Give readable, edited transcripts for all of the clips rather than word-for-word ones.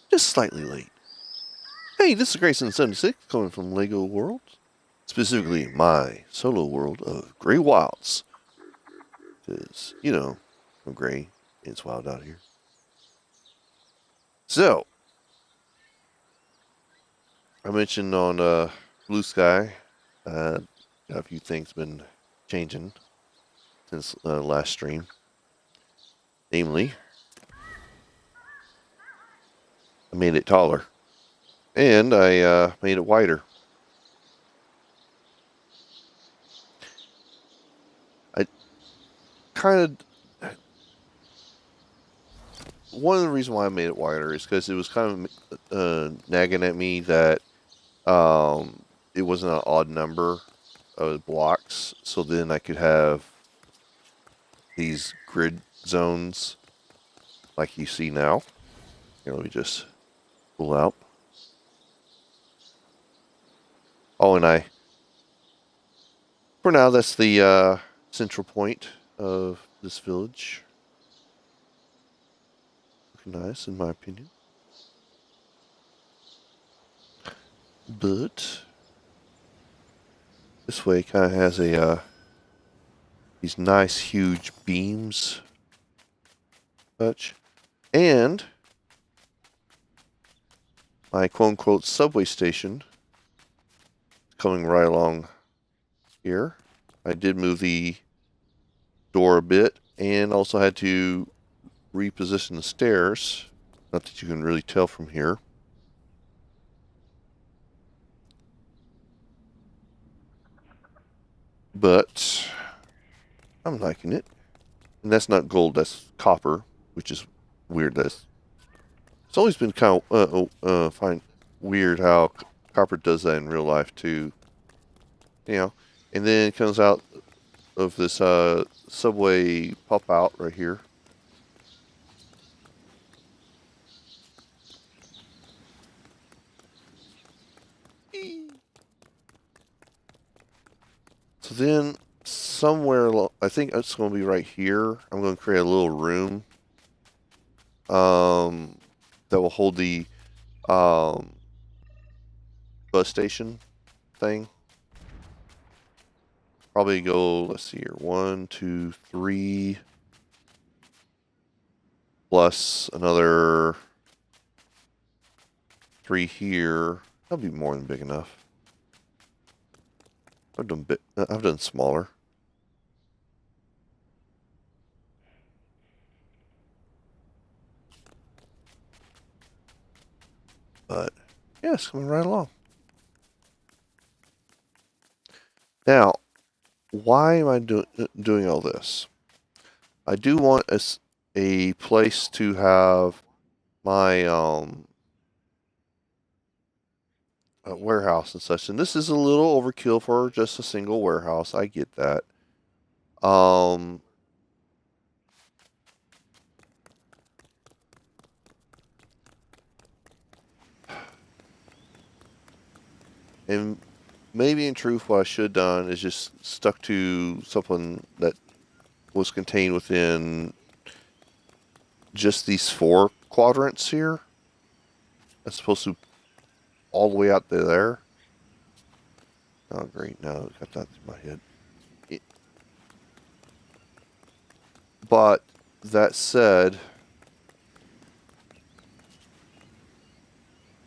Just slightly late. Hey, this is Grayson76 coming from LEGO World. Specifically, my solo world of Gray Wilds. Because, I'm gray. It's wild out here. So, I mentioned on Blue Sky, a few things been changing since last stream. Namely, I made it taller. And I made it wider. I kind of... One of the reasons why I made it wider is because it was kind of nagging at me that it wasn't an odd number of blocks. So then I could have these grid zones like you see now. Here, let me just pull out. Oh, and for now, that's the central point of this village. Looking nice, in my opinion. But this way kind of has these nice huge beams. Such. And my quote-unquote subway station coming right along here. I did move the door a bit and also had to reposition the stairs. Not that you can really tell from here. But I'm liking it. And that's not gold, that's copper, which is weird. It's always been kind of weird how copper does that in real life too. And then it comes out of this subway pop out right here. So then somewhere, I think it's going to be right here. I'm going to create a little room that will hold the bus station thing. Probably go, let's see here, 1, 2, 3, plus another 3 here. That'll be more than big enough. I've done smaller. But yeah, it's coming right along. Now, why am I doing all this? I do want a place to have my warehouse and such. And this is a little overkill for just a single warehouse. I get that. And maybe in truth, what I should have done is just stuck to something that was contained within just these 4 quadrants here, as opposed to all the way out there. Oh, great. No, got that in my head. But that said,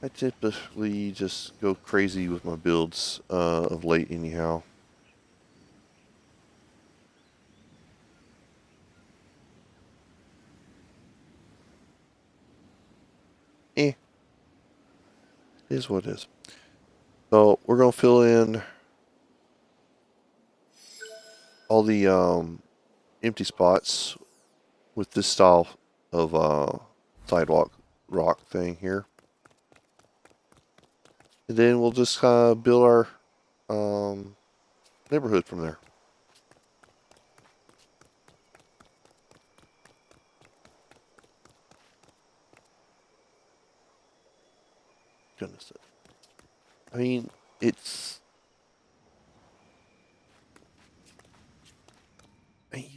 I typically just go crazy with my builds of late anyhow. Is what it is. So we're going to fill in all the empty spots with this style of sidewalk rock thing here. And then we'll just build our neighborhood from there. Goodness. I mean,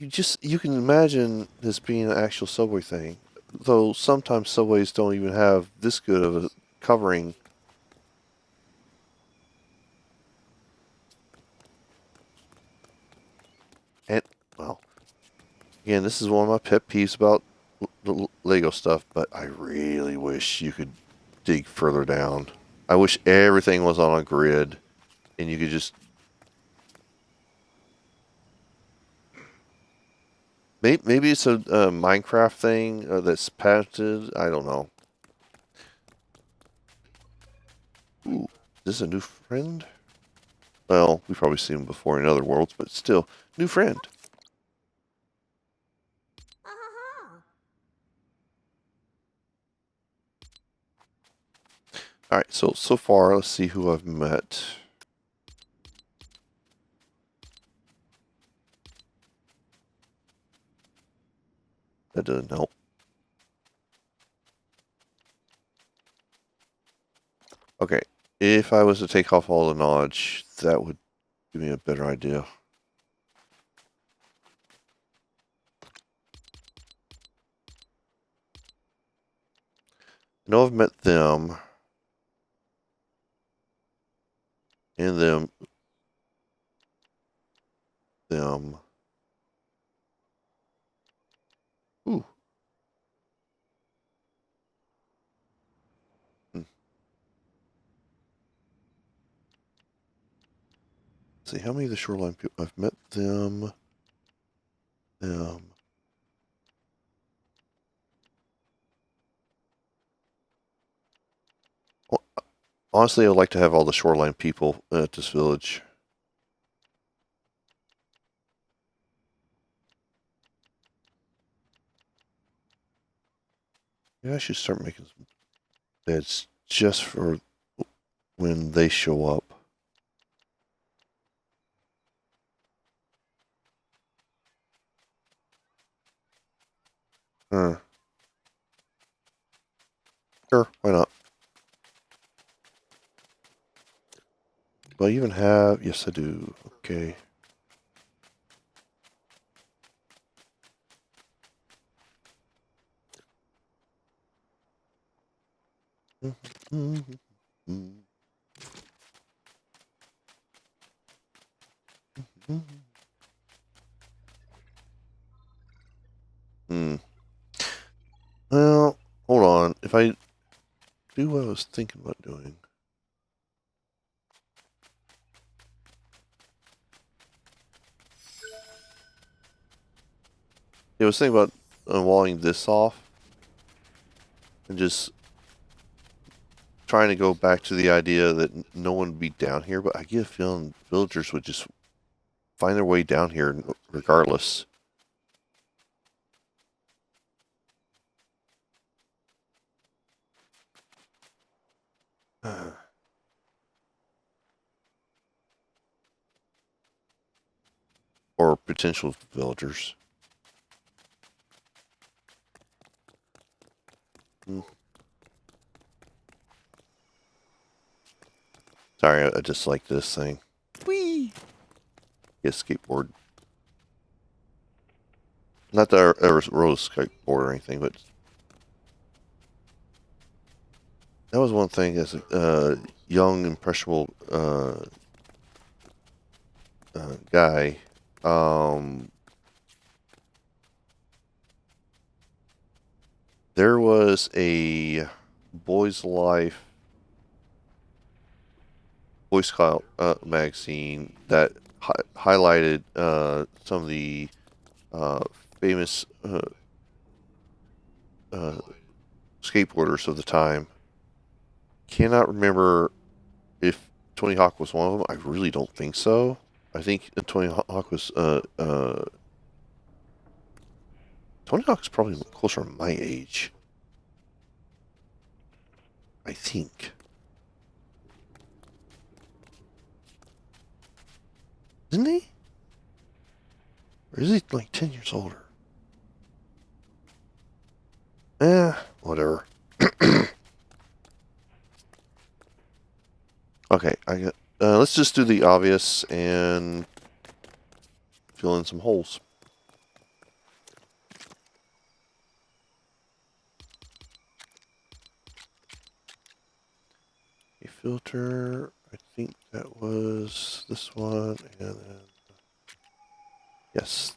You can imagine this being an actual subway thing. Though sometimes subways don't even have this good of a covering. And, well, again, this is one of my pet peeves about the Lego stuff, but I really wish you could dig further down. I wish everything was on a grid and you could just... Maybe it's a Minecraft thing that's patented. I don't know. Ooh, is this a new friend? Well, we've probably seen him before in other worlds, but still, new friend. Alright, so far, let's see who I've met. That doesn't help. Okay, if I was to take off all the knowledge, that would give me a better idea. I know I've met them. And them. Ooh. Hmm. Let's see, how many of the shoreline people? I've met them. Well, honestly, I'd like to have all the shoreline people at this village. Yeah, I should start making some beds just for when they show up. Sure, why not? Do I even have... Yes, I do. Okay. Hmm. Well, hold on. If I do what I was thinking about doing... I was thinking about walling this off and just trying to go back to the idea that no one would be down here, but I get a feeling villagers would just find their way down here regardless. Or potential villagers. Sorry, I just like this thing. Whee! Get a skateboard. Not that I ever rode a skateboard or anything, but that was one thing as a young, impressionable guy. There was a Boys Life Boy Scout magazine that highlighted some of the famous skateboarders of the time. Cannot remember if Tony Hawk was one of them. I really don't think so. I think Tony Hawk was Tony Hawk's probably closer to my age. I think. Isn't he? Or is he like 10 years older? Whatever. Okay, let's just do the obvious and fill in some holes. filter. I think that was this one, and then yes.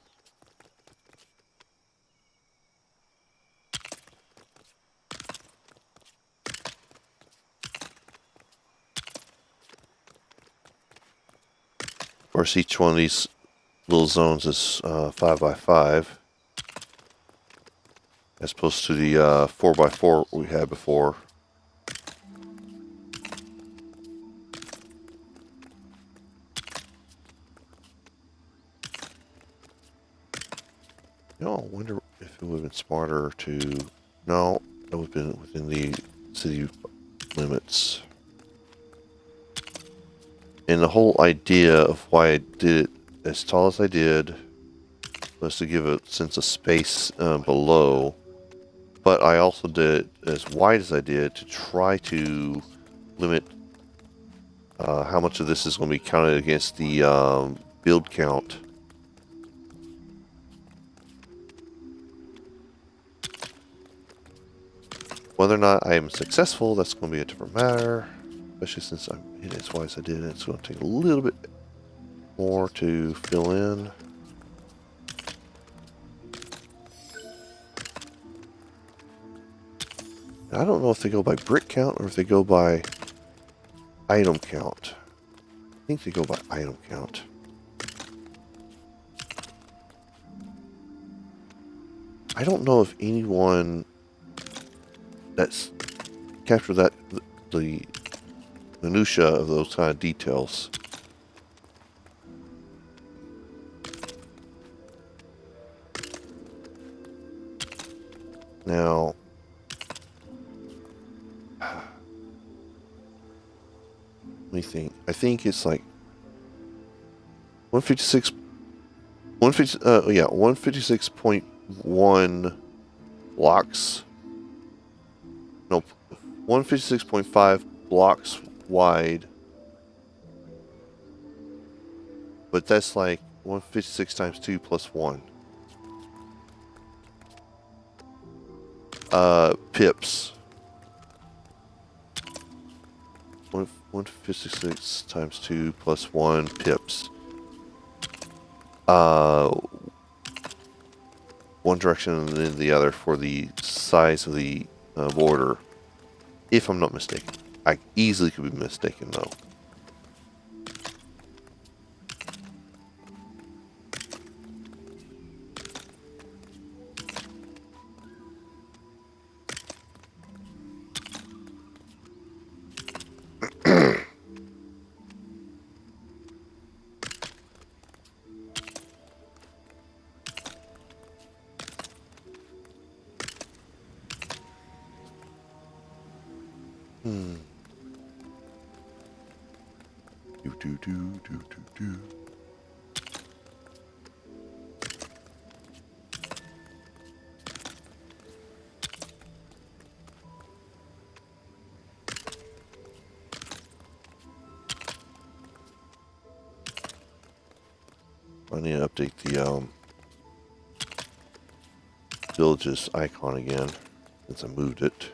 Of course, each one of these little zones is 5 by 5, as opposed to the 4 by 4 we had before. You know, I wonder if it would have been smarter to... No, that would have been within the city limits. And the whole idea of why I did it as tall as I did was to give a sense of space below. But I also did it as wide as I did to try to limit how much of this is going to be counted against the build count. Whether or not I am successful, that's going to be a different matter. Especially since I made it as wide as I did. It's going to take a little bit more to fill in. I don't know if they go by brick count or if they go by item count. I think they go by item count. I don't know if anyone that's captured that the minutia of those kind of details. Now, let me think. I think it's like 156. 156.1 blocks. No, 156.5 blocks wide. But that's like 156 times 2 plus 1. Pips. 156 times 2 plus 1 pips. One direction and then the other for the size of the border. If I'm not mistaken. I easily could be mistaken though. Do. I need to update the village's icon again since I moved it.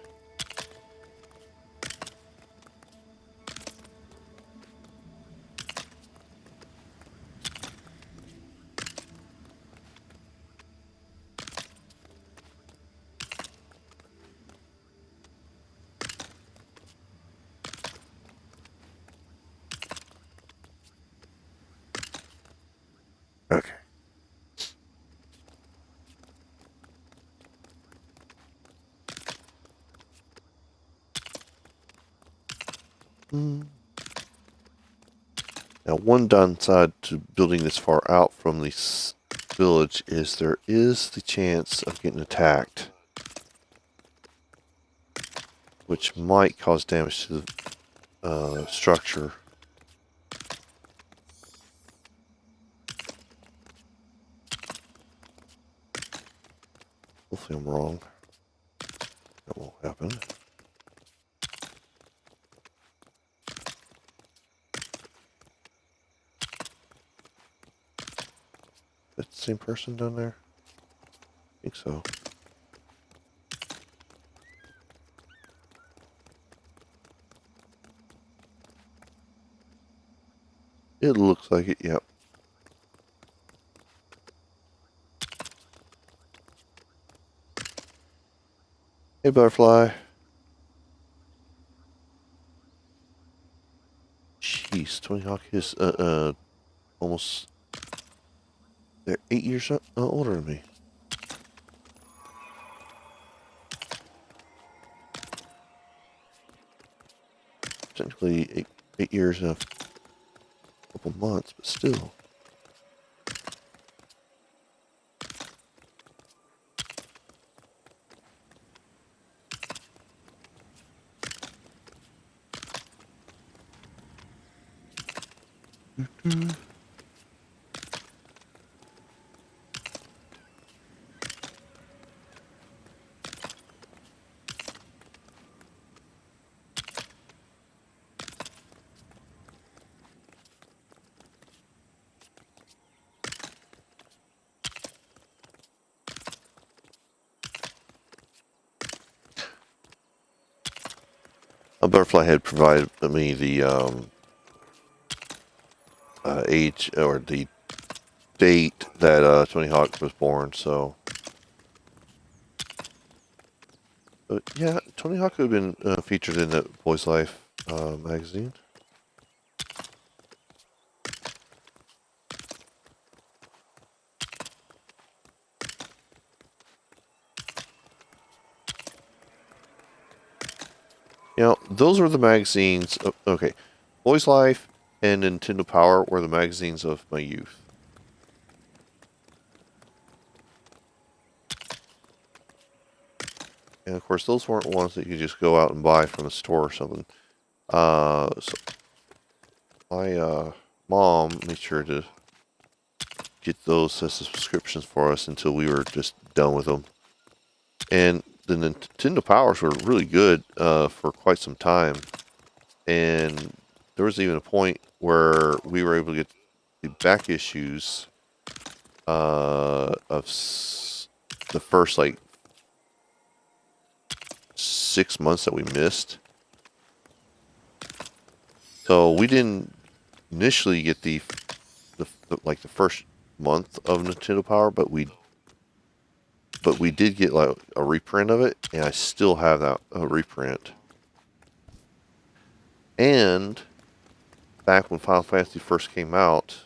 Okay. Now, one downside to building this far out from the village is there is the chance of getting attacked, which might cause damage to the structure. Hopefully I'm wrong. That won't happen. Is that the same person down there? I think so. It looks like it, yep. Hey, butterfly. Jeez, Tony Hawk is almost they're 8 years older than me. Technically, eight years and a couple months, but still. A butterfly had provided me the age or the date that Tony Hawk was born. So, but yeah, Tony Hawk could have been featured in the Boys Life magazine. You know, those were the magazines. Okay, Boys Life and Nintendo Power were the magazines of my youth. And of course, those weren't ones that you just go out and buy from the store or something. So my mom made sure to get those as subscriptions for us until we were just done with them. And the Nintendo Powers were really good for quite some time. And there was even a point where we were able to get the back issues of the first like 6 months that we missed. So we didn't initially get the like the first month of Nintendo Power, but we did get like a reprint of it, and I still have that reprint. And back when Final Fantasy first came out,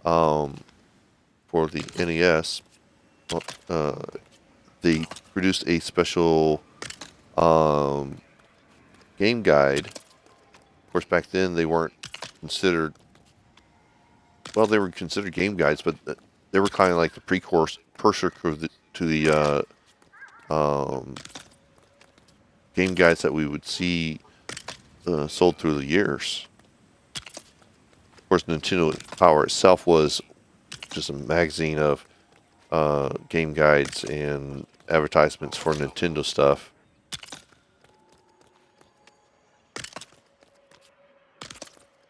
for the NES, they produced a special game guide. Of course, back then they weren't considered. Well, they were considered game guides, but they were kind of like the precursor to the game guides that we would see sold through the years. Of course, Nintendo Power itself was just a magazine of game guides and advertisements for Nintendo stuff.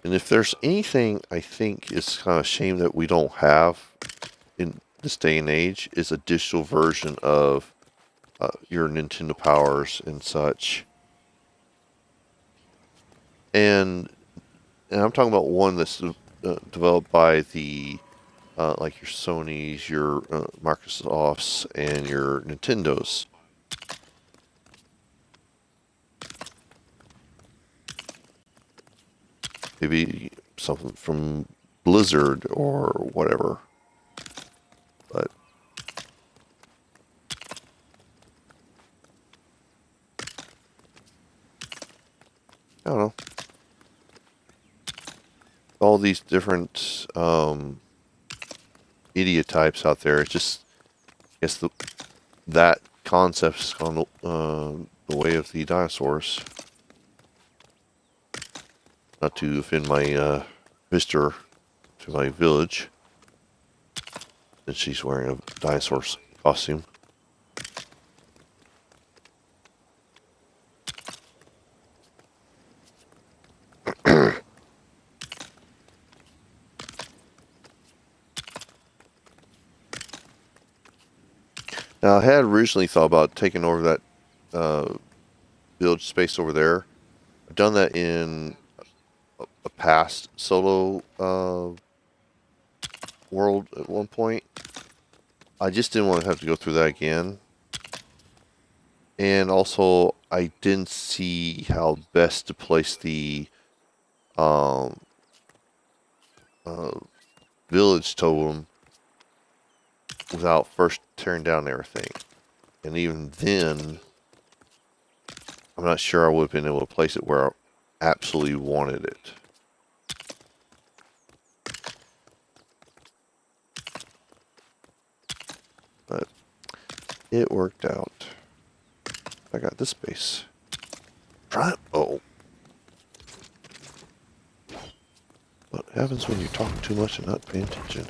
And if there's anything I think is kind of a shame that we don't have in this day and age, is a digital version of your Nintendo Powers and such. And I'm talking about one that's developed by the like your Sonys, your Microsofts, and your Nintendos. Maybe something from Blizzard or whatever. But I don't know. All these different media types out there. It's just, I guess that concept's gone the way of the dinosaurs. Not to offend my visitor to my village, and she's wearing a dinosaur costume. Now, I had originally thought about taking over that village space over there. I've done that in a past solo world at one point. I just didn't want to have to go through that again. And also, I didn't see how best to place the um, uh, village totem without first tearing down everything. And even then, I'm not sure I would have been able to place it where I absolutely wanted it. But it worked out. I got this space. Try it. Oh. What happens when you talk too much and not pay attention?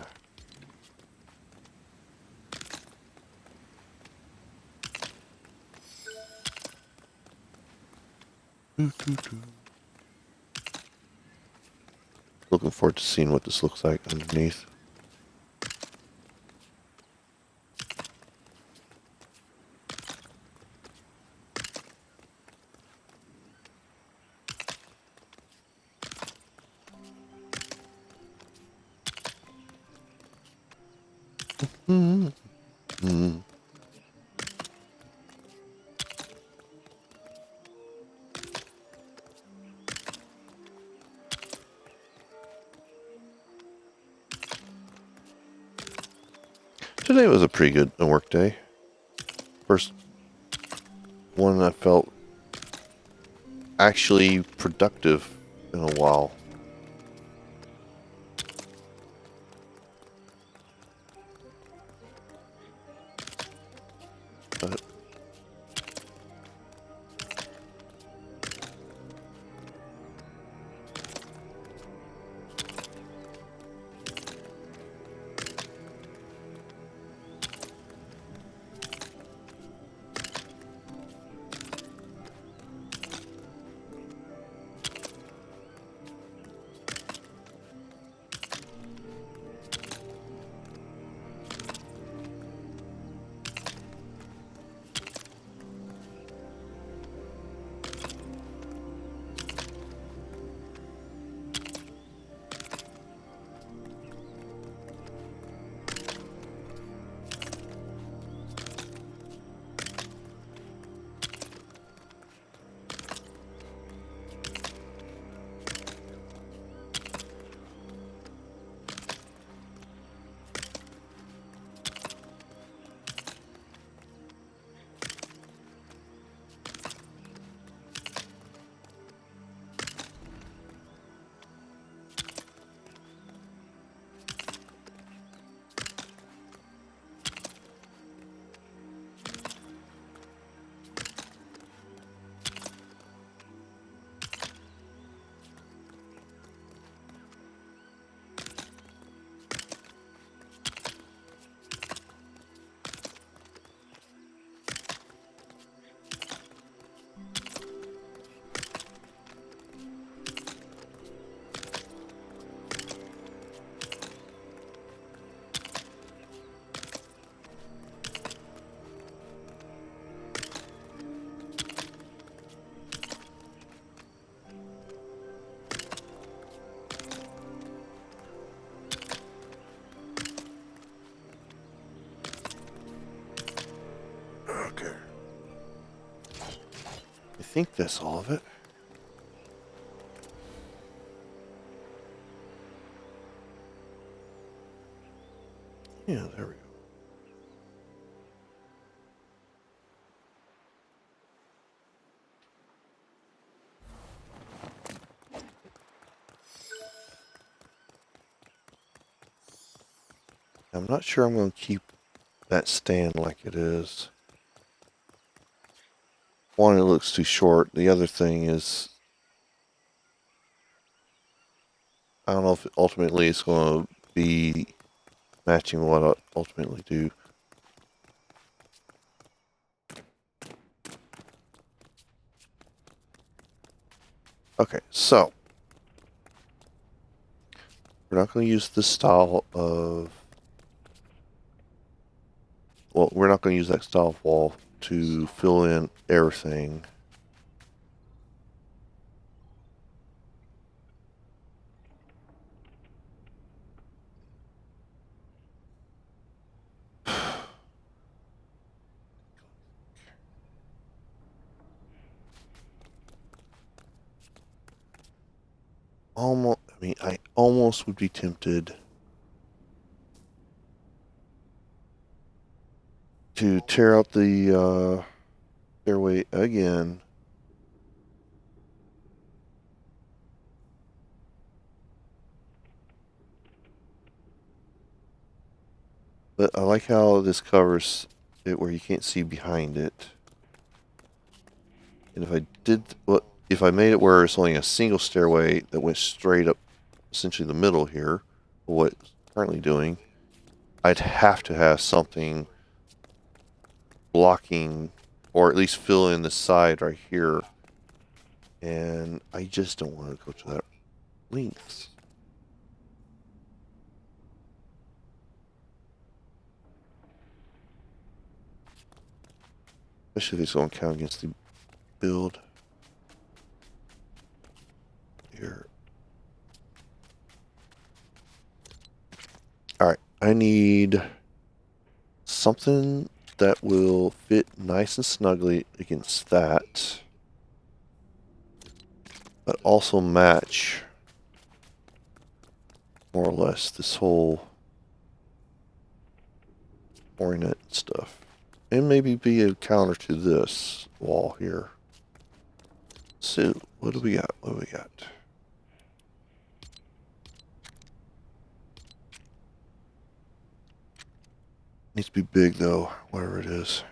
Looking forward to seeing what this looks like underneath. Today was a pretty good work day. First one I felt actually productive in a while. But okay. I think that's all of it. Yeah, there we go. I'm not sure I'm going to keep that stand like it is. One, it looks too short. The other thing is, I don't know if ultimately it's going to be matching what I ultimately do. Okay, so we're not going to use this style of, well, we're not going to use that style of wall to fill in everything. almost, I mean, I almost would be tempted to tear out the stairway again. But I like how this covers it where you can't see behind it. And if I did, well, if I made it where it's only a single stairway that went straight up, essentially the middle here, what it's currently doing, I'd have to have something blocking, or at least fill in the side right here. And I just don't want to go to that length. Especially if it's going to count against the build. Here. Alright, I need something that will fit nice and snugly against that, but also match more or less this whole ornate stuff. And maybe be a counter to this wall here. So, what do we got? What do we got? Needs to be big though, whatever it is.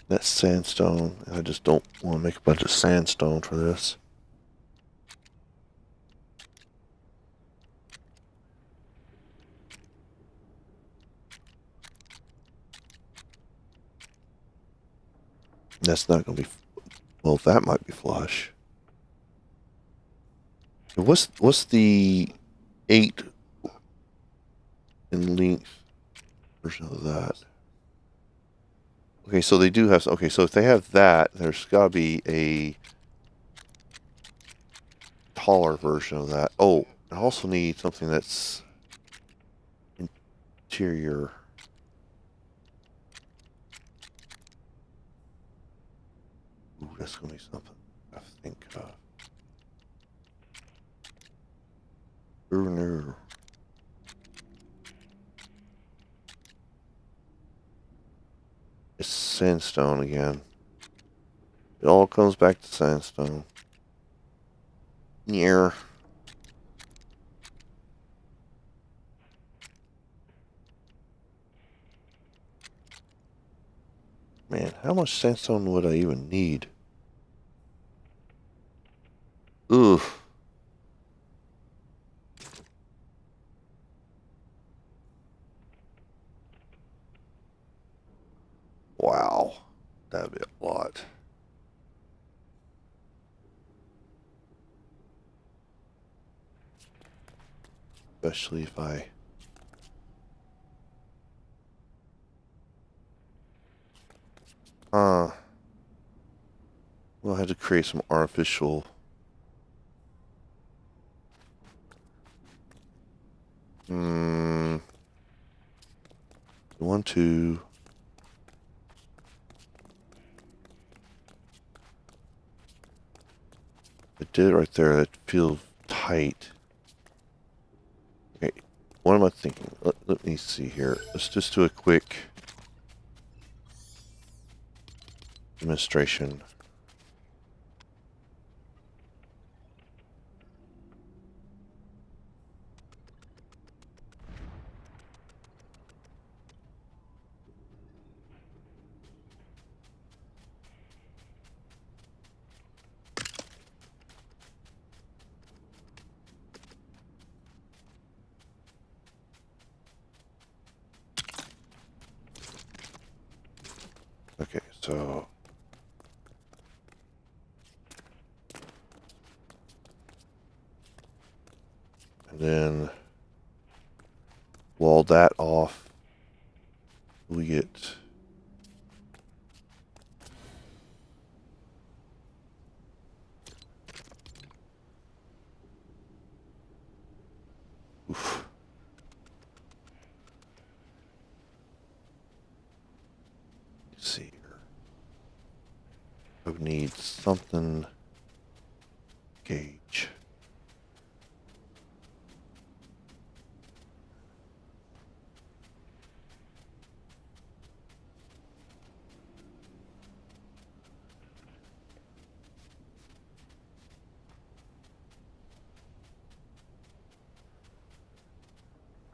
That's sandstone. I just don't want to make a bunch of sandstone for this. That's not going to be... Well, that might be flush. What's the 8 in length version of that? Okay, so they do have... Okay, so if they have that, there's got to be a taller version of that. Oh, I also need something that's interior. Ooh, that's going to be something I think of. Ooh, no. It's sandstone again. It all comes back to sandstone. Yeah. Man, how much sandstone would I even need? Oof. Wow. That'd be a lot. Especially if I... We'll have to create some artificial... Hmm... 1, 2... I did it right there. That feels tight. Okay, what am I thinking? Let me see here. Let's just do a quick demonstration. Okay, so... And then wall that off We get... Oof. Let's see here. I would need something... Gauge.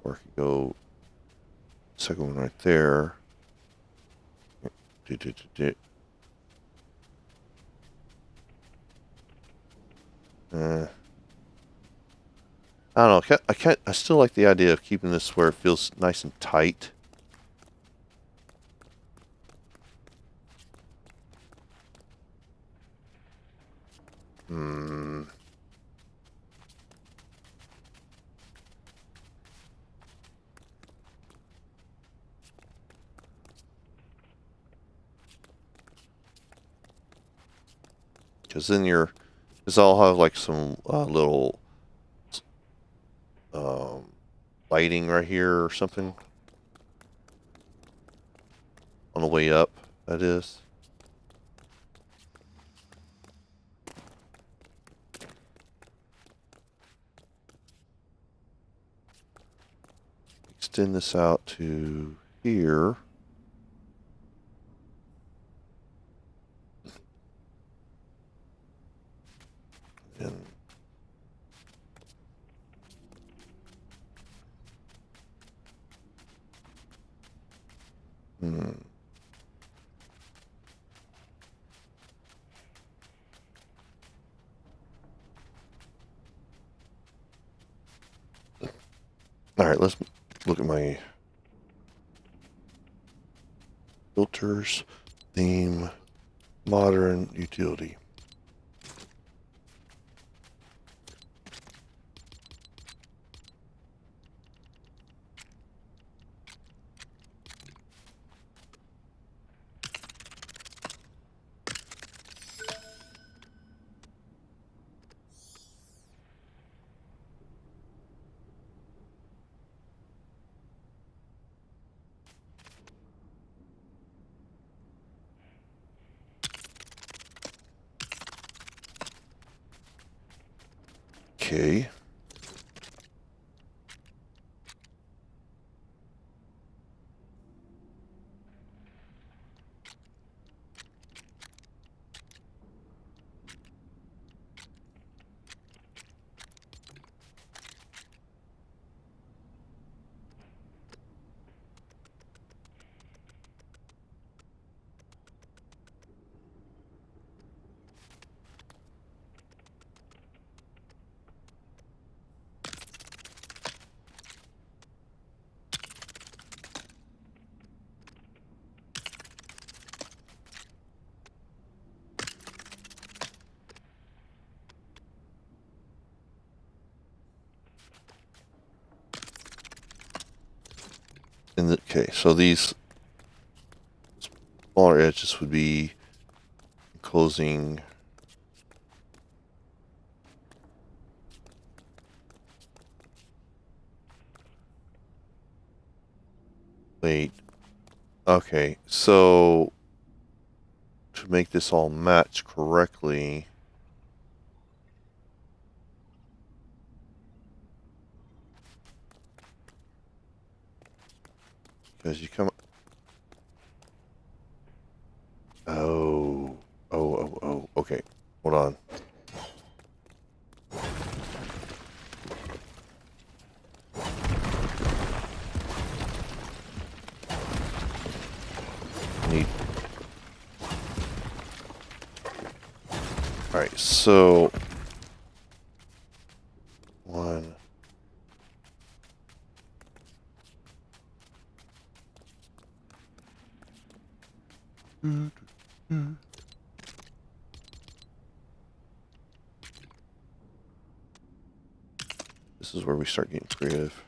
Or I could go second one right there. I don't know. I still like the idea of keeping this where it feels nice and tight. Because then this all have like some little lighting right here or something on the way up. That is. Extend this out to here. And all right, let's look at my filters, theme, modern, utility. Okay. Okay, so these smaller edges would be enclosing wait. Okay, so to make this all match correctly, because you come... Oh, okay. Hold on. Need... Alright, so... One... This is where we start getting creative.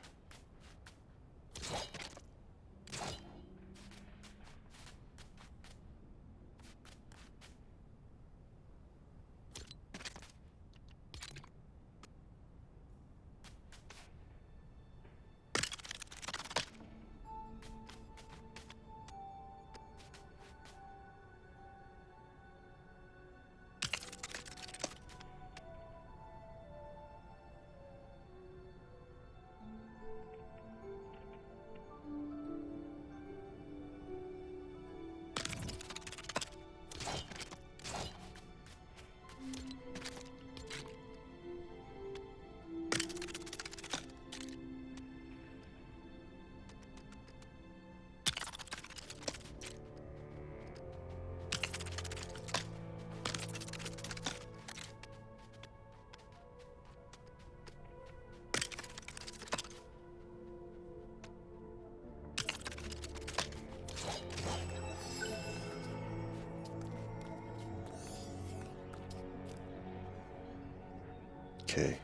Okay.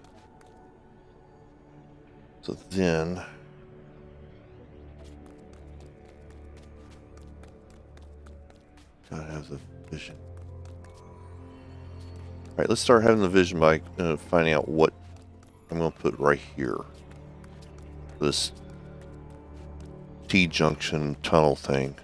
So then... gotta have the vision. Alright, let's start having the vision by finding out what I'm going to put right here. This T-junction tunnel thing.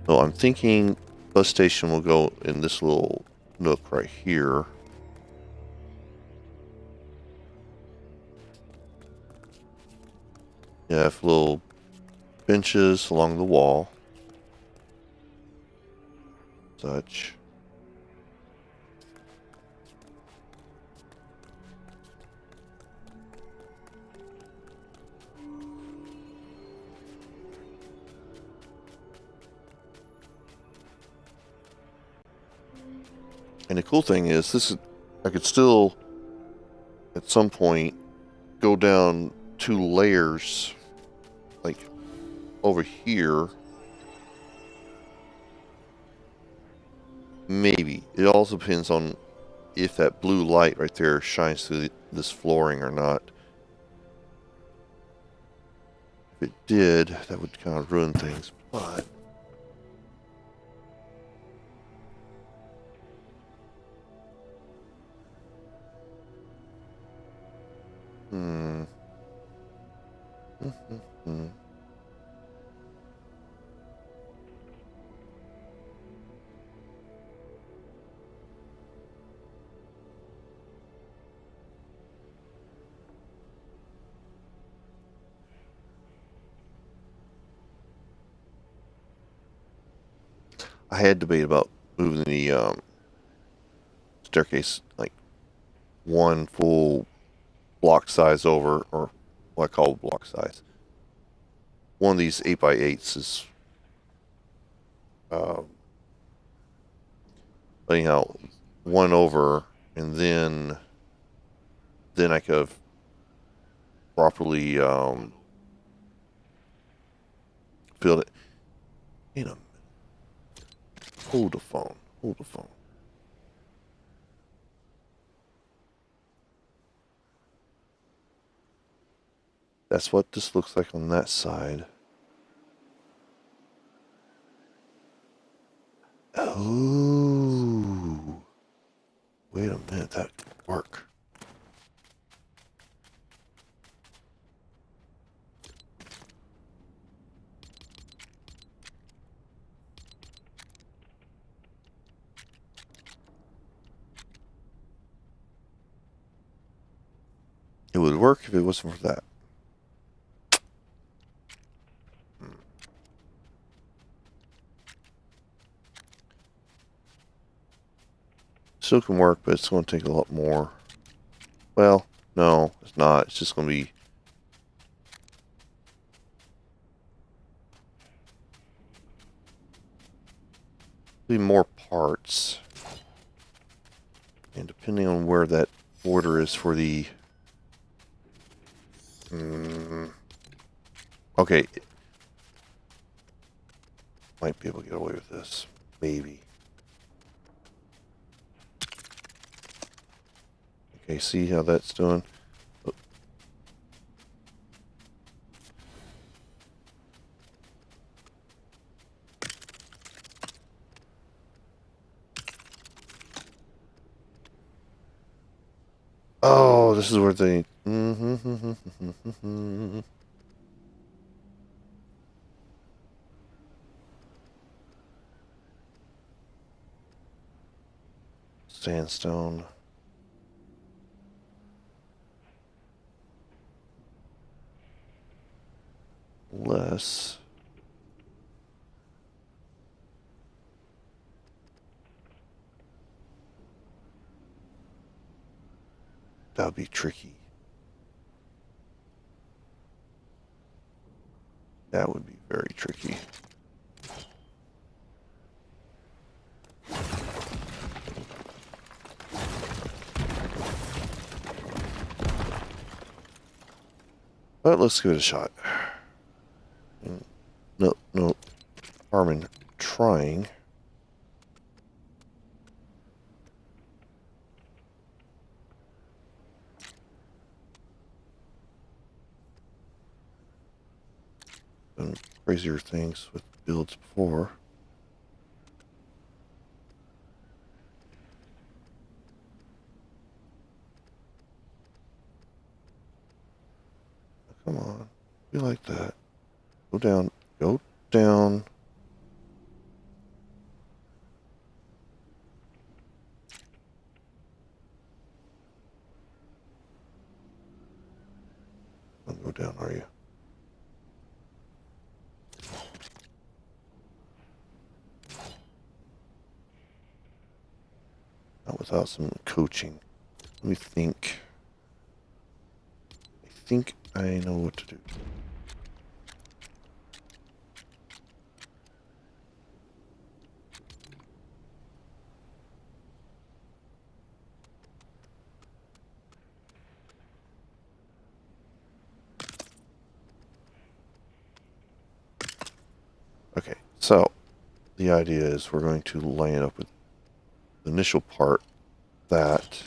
So I'm thinking bus station will go in this little nook right here. You have little benches along the wall. Such. And the cool thing is, this is, I could still, at some point, go down 2 layers, like over here. Maybe. It also depends on if that blue light right there shines through this flooring or not. If it did, that would kind of ruin things, but... I had debate about moving the staircase like 1 full block size over, or what I call block size. One of these 8x8s is anyhow, 1 over, and then I could have properly filled it. In a minute. Hold the phone. Hold the phone. That's what this looks like on that side. Oh. Wait a minute, that could work. It would work if it wasn't for that. Still can work, but it's going to take a lot more. Well, no, it's not. It's just going to be more parts. And depending on where that border is for the... okay. Might be able to get away with this. Maybe. Okay, see how that's doing? Oh, this is where they... Sandstone. Less. That would be tricky. That would be very tricky. But let's give it a shot. No harm in trying. done crazier things with builds before. Come on. Be like that. Go down. Go down. Don't go down, are you? Not without some coaching. Let me think. I think I know what to do. Okay, so the idea is we're going to line up with the initial part that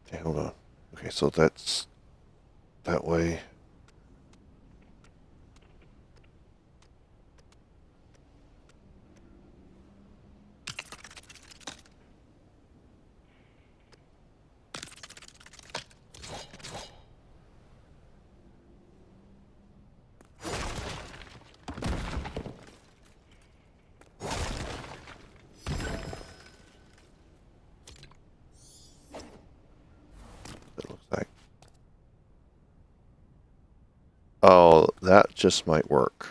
okay, hold on. Okay, so that's that way. It looks like. Oh, that just might work.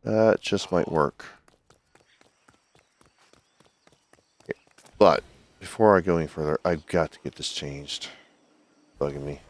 That just might work. Okay. But before I go any further, I've got to get this changed. Bugging me.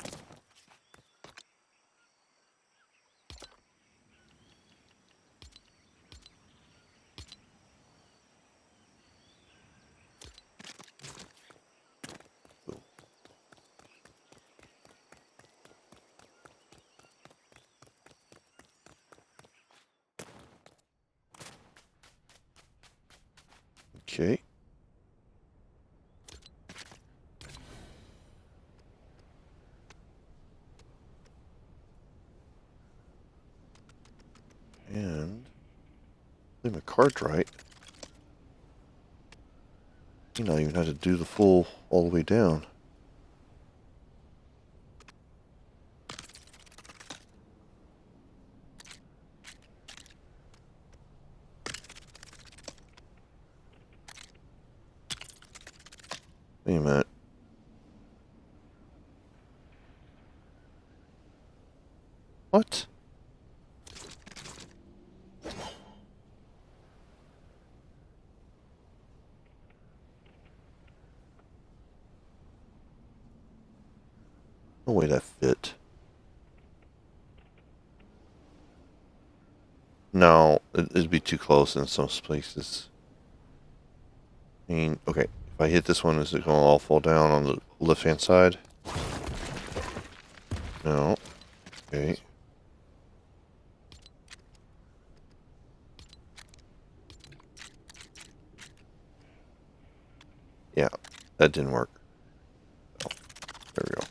Okay. And play my cards right. You know, even have to do the full all the way down. Wait a minute. What? No way that fit. No, it'd be too close in some places. I mean, okay, if I hit this one, is it going to all fall down on the left-hand side? No. Okay. Yeah, that didn't work. Oh, there we go.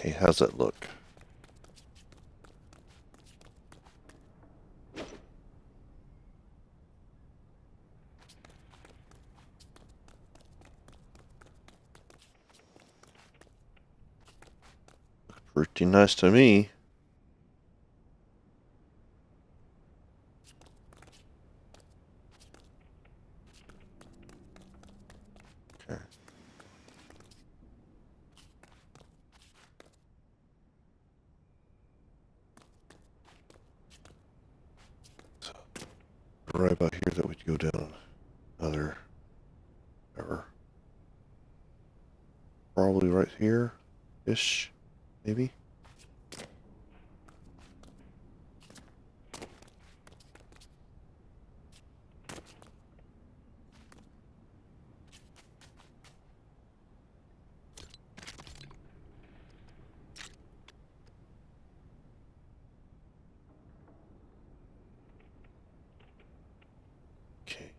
Okay, how's that look? Pretty nice to me. Okay. So, right about here that would go down another error. Probably right here-ish, maybe. Okay.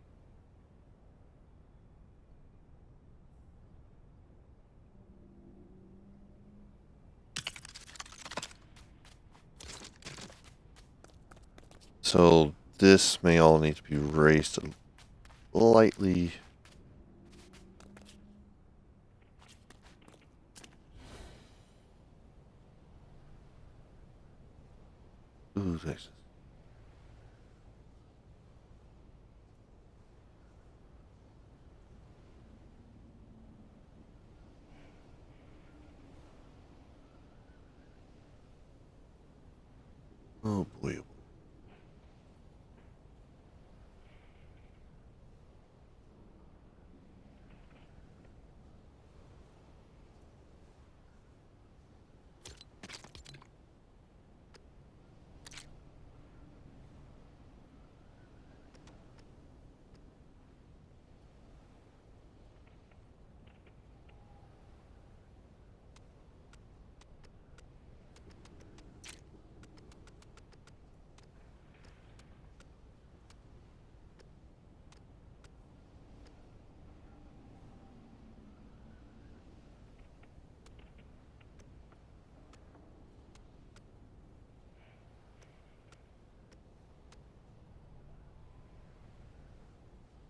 So this may all need to be raised lightly. Ooh, this. Oh boy.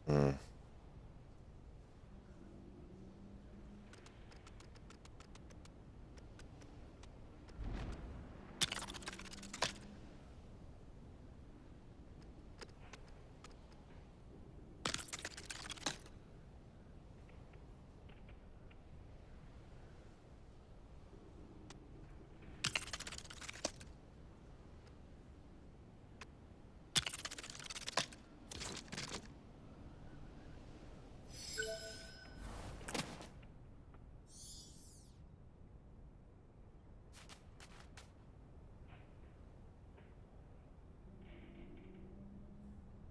Mm.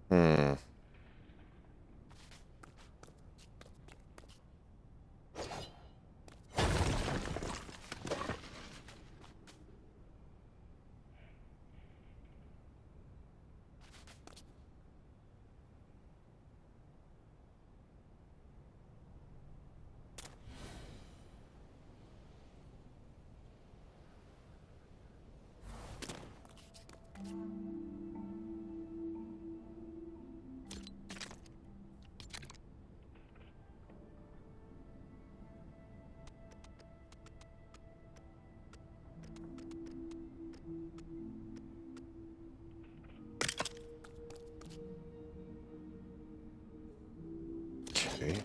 Hmm. Okay.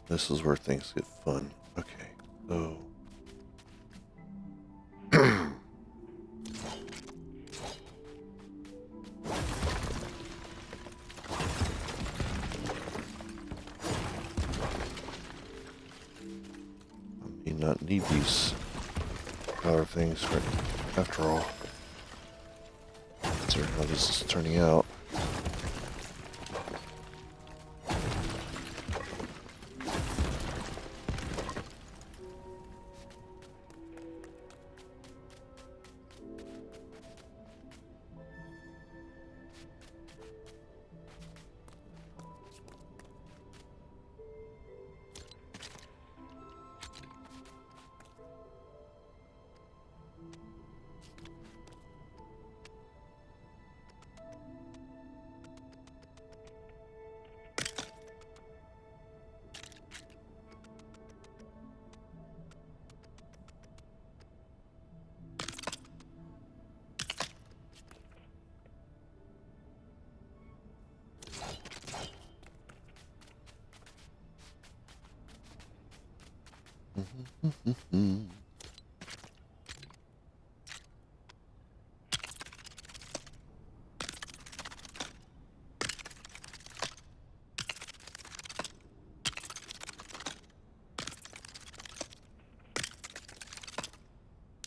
This is where things get fun. Okay, so... I may not need these other things for after all. Considering how this is turning out.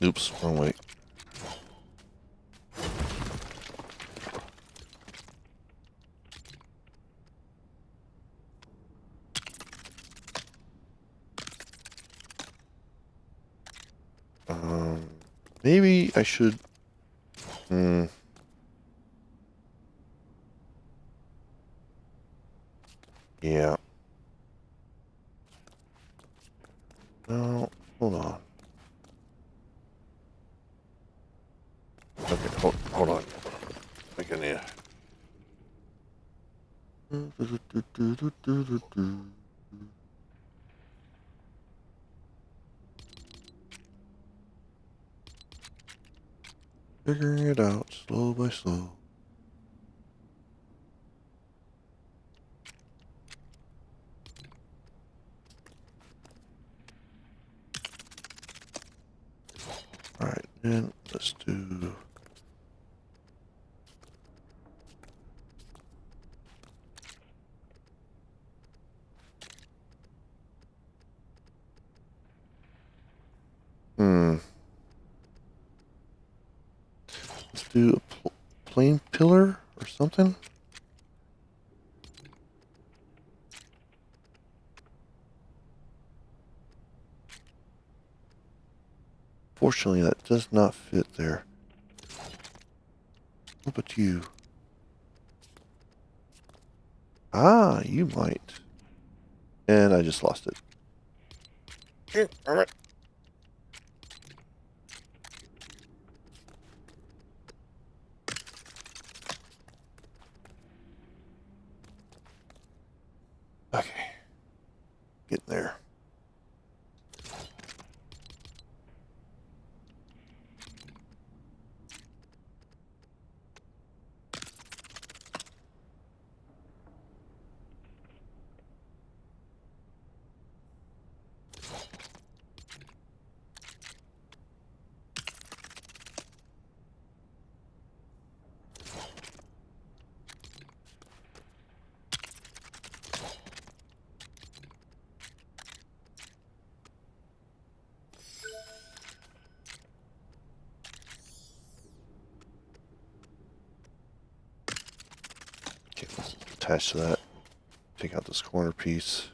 Oops, wrong way. Maybe I should... Yeah. No, hold on. Okay, hold on. I can hear. Figuring it out, slow by slow. Alright, and let's do... Let's do a plain pillar or something. Fortunately, that does not fit there. What about you? Ah, you might. And I just lost it. Alright. Okay. Getting there. Okay, let's attach to that. Take out this corner piece.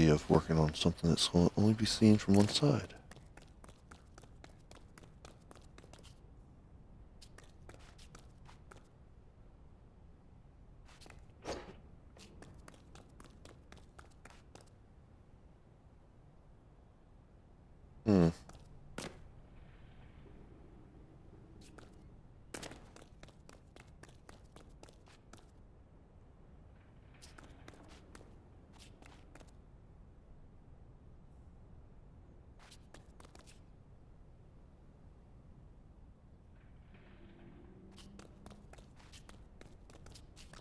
Of working on something that's going to only be seen from one side. Hmm.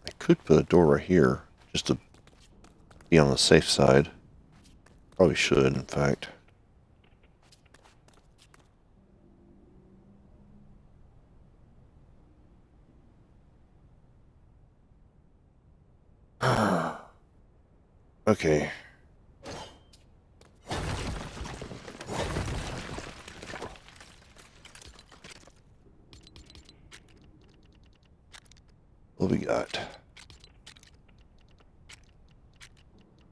I could put a door right here just to be on the safe side. Probably should, in fact. Okay. What we got?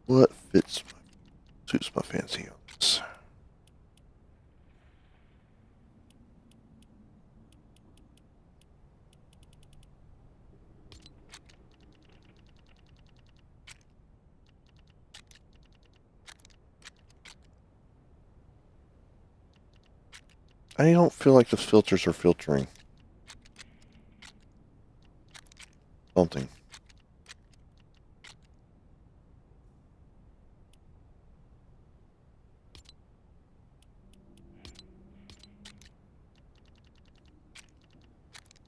What suits my fancy on this? I don't feel like the filters are filtering something.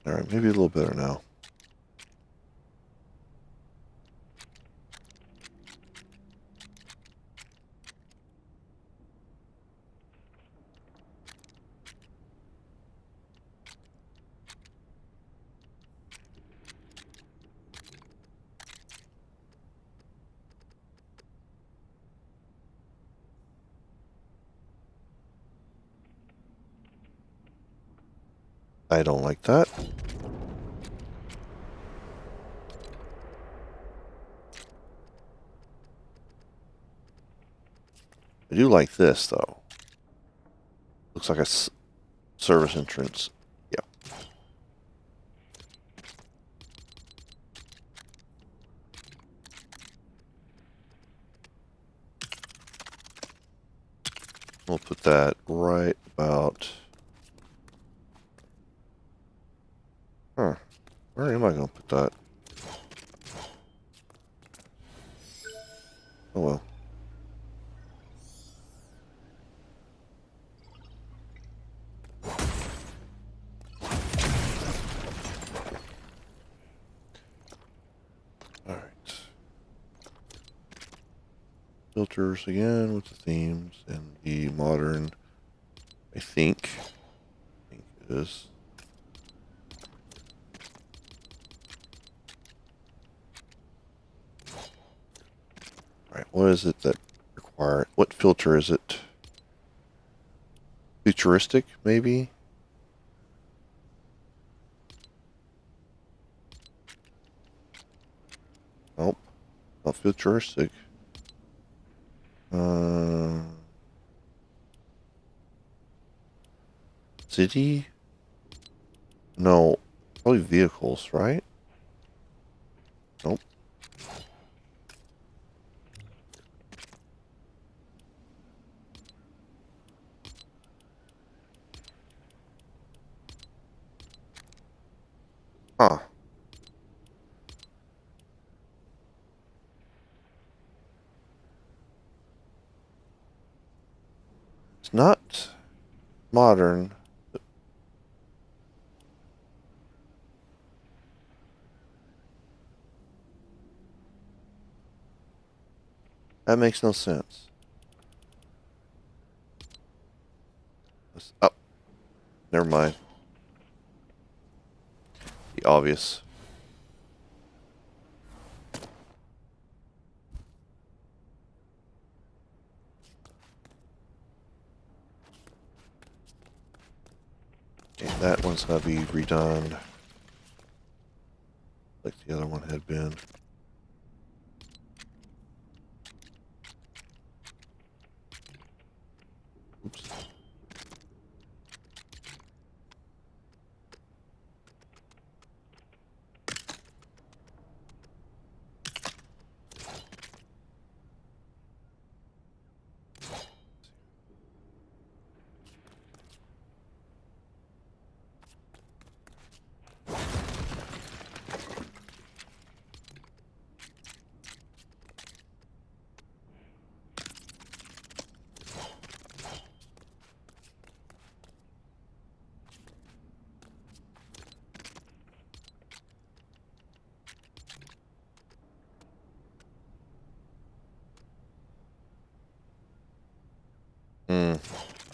All right, maybe a little better now. I don't like that. I do like this, though. Looks like a service entrance. Yeah. We'll put that right about... Huh. Where am I going to put that? Oh, well. All right. Filters again with the themes and the modern, I think it is. All right, what is it that require? What filter is it? Futuristic, maybe? Nope, not futuristic. Uh, City? No, probably vehicles, right? Nope. Huh. It's not modern. That makes no sense. Oh, never mind. The obvious. Okay, that one's gonna be redone like the other one had been. Oops.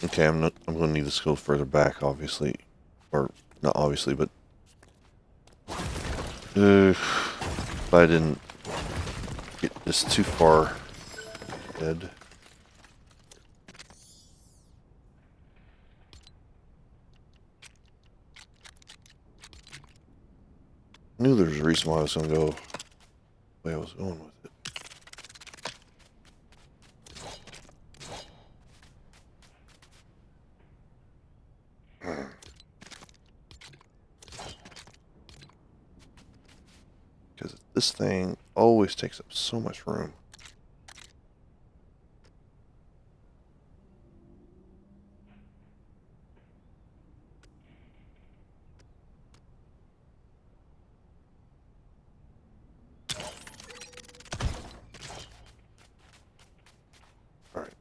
Okay, I'm going to need this to go further back, obviously, or not obviously, but if I didn't get this too far ahead. I knew there was a reason why I was going to go the way I was going with it. Because this thing always takes up so much room. Alright.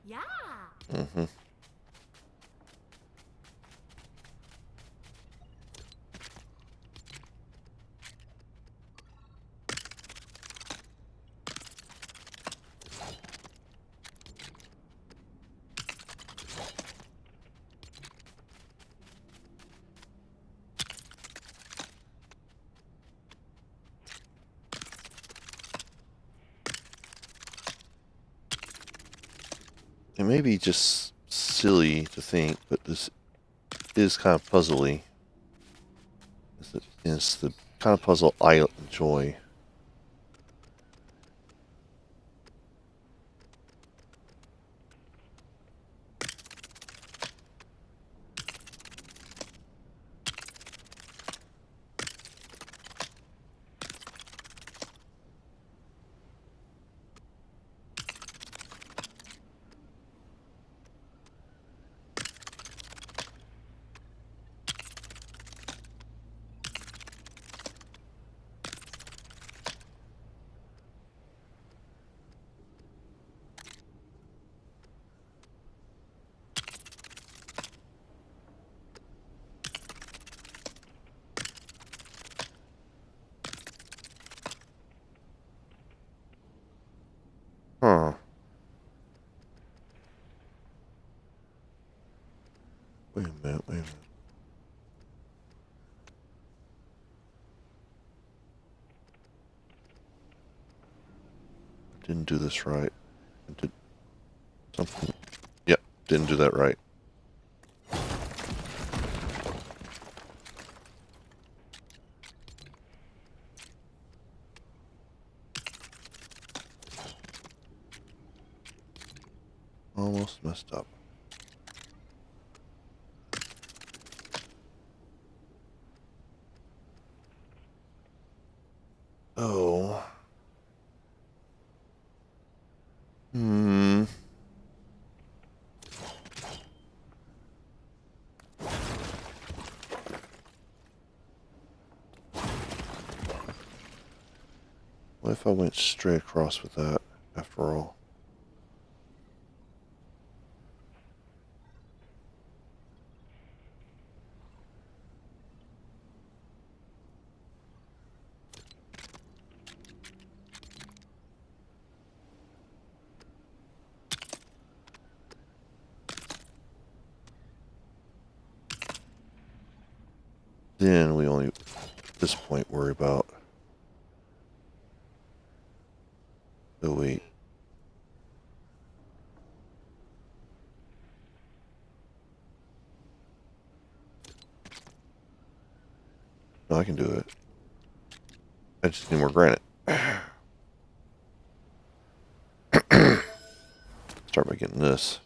Yeah. Mm-hmm. It may be just silly to think, but this is kind of puzzly. It's the kind of puzzle I enjoy. Huh. Wait a minute, wait a minute. I didn't do this right. I did something. Yep, didn't do that right. Almost messed up. Oh. Hmm. What if I went straight across with that, after all? Then we only, at this point, worry about... Oh, wait. No, I can do it. I just need more granite. Start by getting this.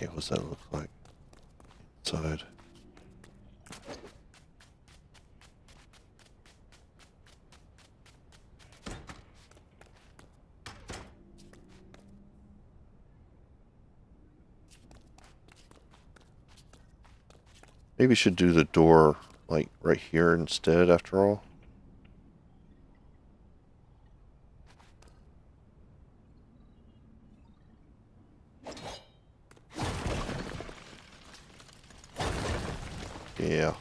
Okay, what's that look like inside? Maybe we should do the door like right here instead after all. Yeah.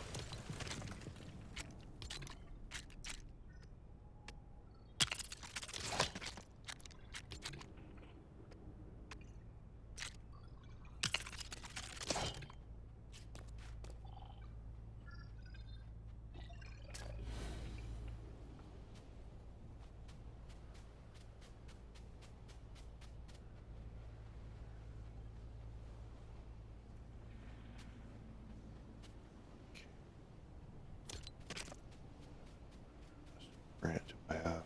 Grant do I have?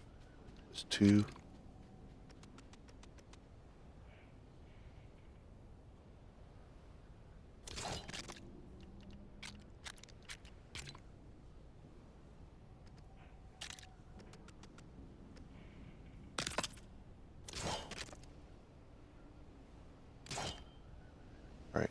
There's two. All right.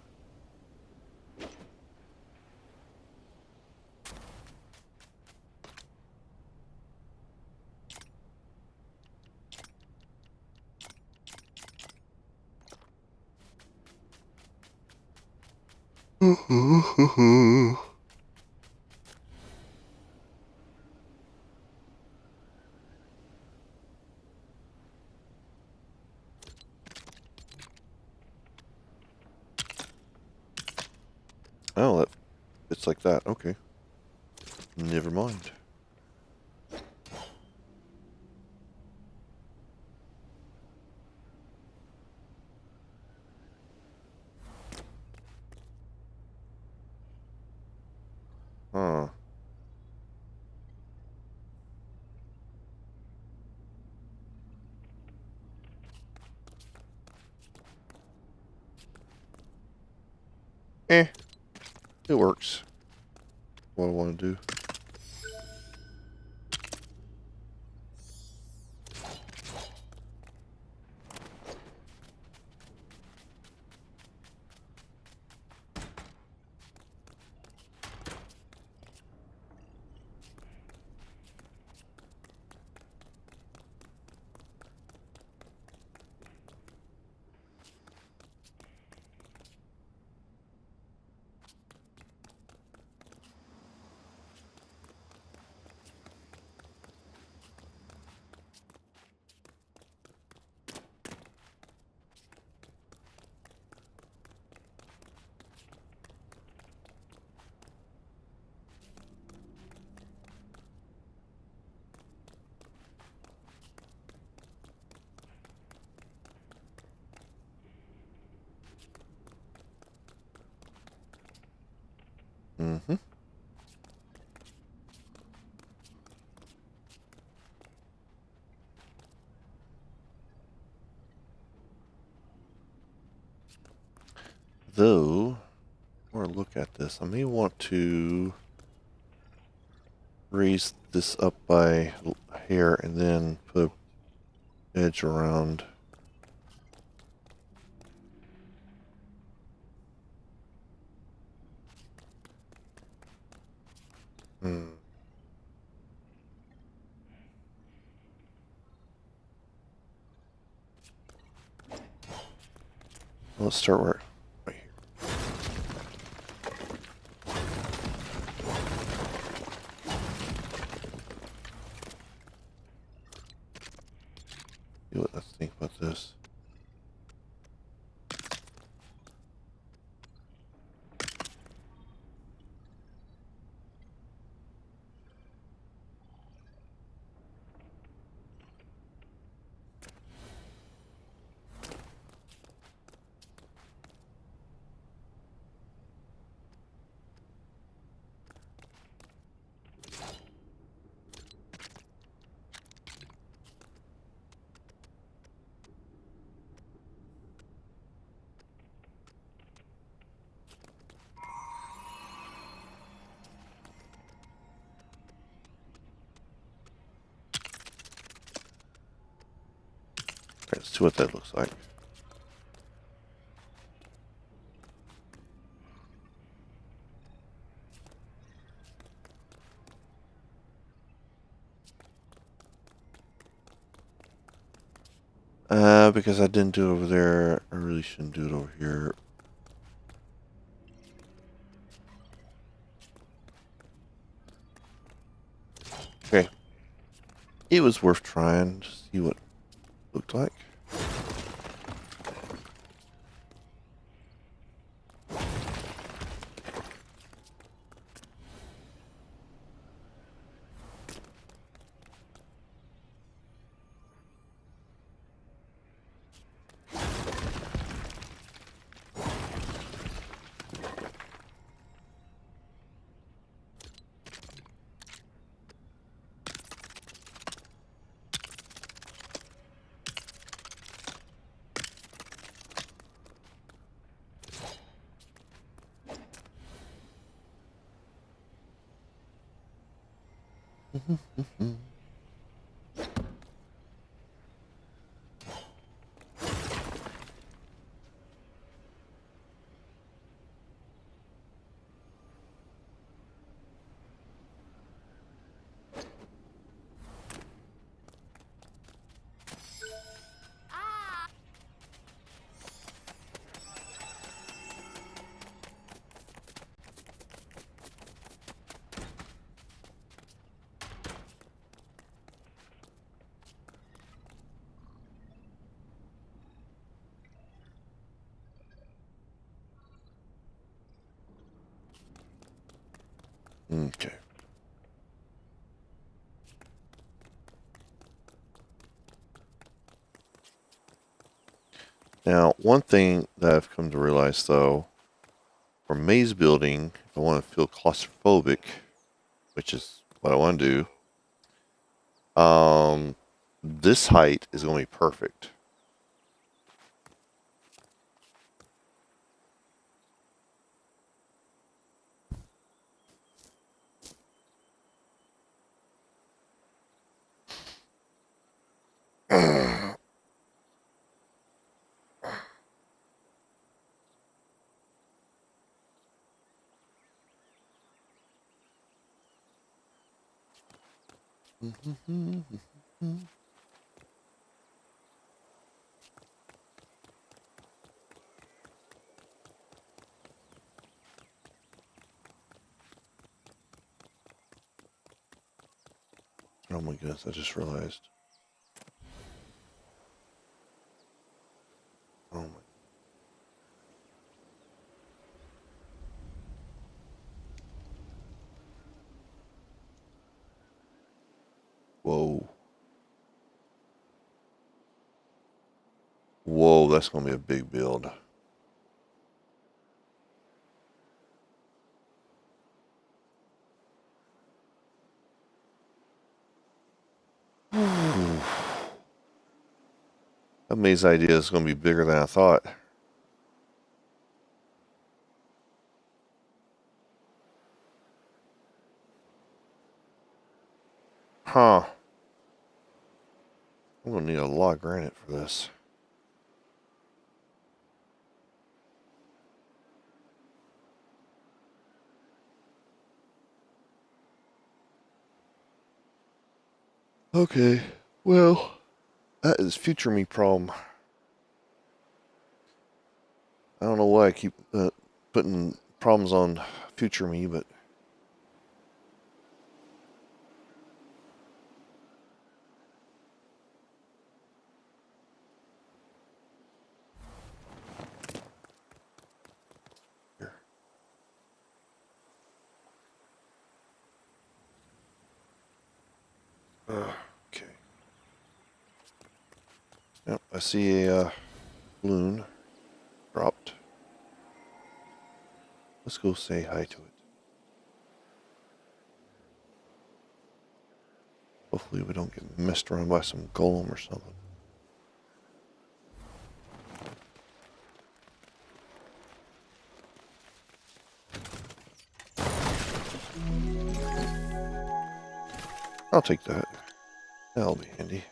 Oh, that it's like that. Okay. Never mind. Huh. Eh, it works. What I want to do. Mm-hmm. Though, or look at this, I may want to raise this up by hair and then put an edge around. Hmm. Let's start right here. See what I think about this. let's see what that looks like. Because I didn't do it over there, I really shouldn't do it over here. Okay. It was worth trying to see what it looked like. Okay. Now, one thing that I've come to realize, though, for maze building, if I want to feel claustrophobic, which is what I want to do, this height is going to be perfect. Oh my goodness, I just realized. Oh my. Whoa. Whoa, that's going to be a big build. That maze idea is going to be bigger than I thought. Huh. I'm going to need a lot of granite for this. Okay, well, that is future me problem. I don't know why I keep putting problems on future me, but here. Okay. Yep, I see a balloon dropped. Let's go say hi to it. Hopefully we don't get messed around by some golem or something. I'll take that. That'll be handy.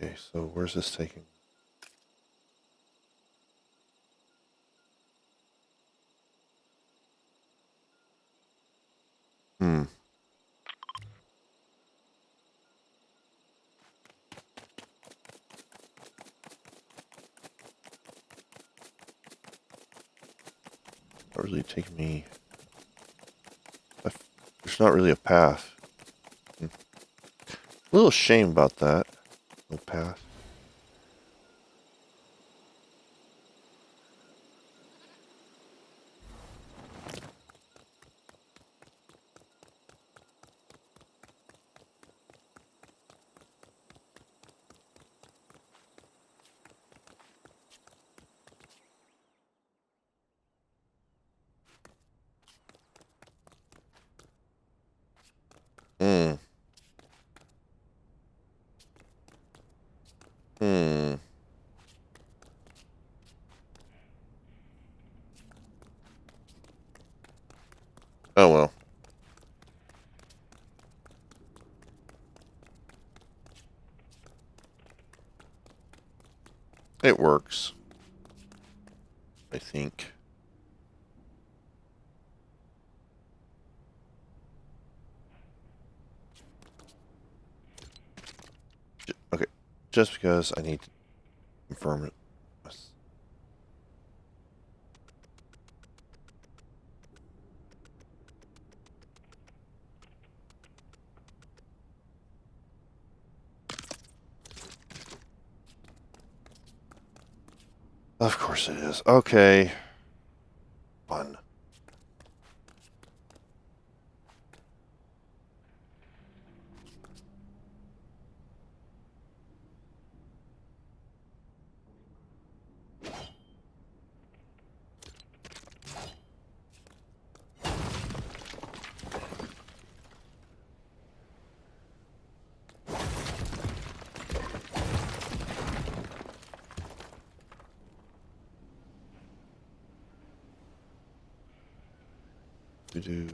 Okay, so where's this taking? Hmm. Not really taking me. There's not really a path. Hmm. A little shame about that. No path. Hmm. Hmm. Oh well. It works. I think. Okay. Just because I need to confirm it. Of course it is. Okay. Fun. We do.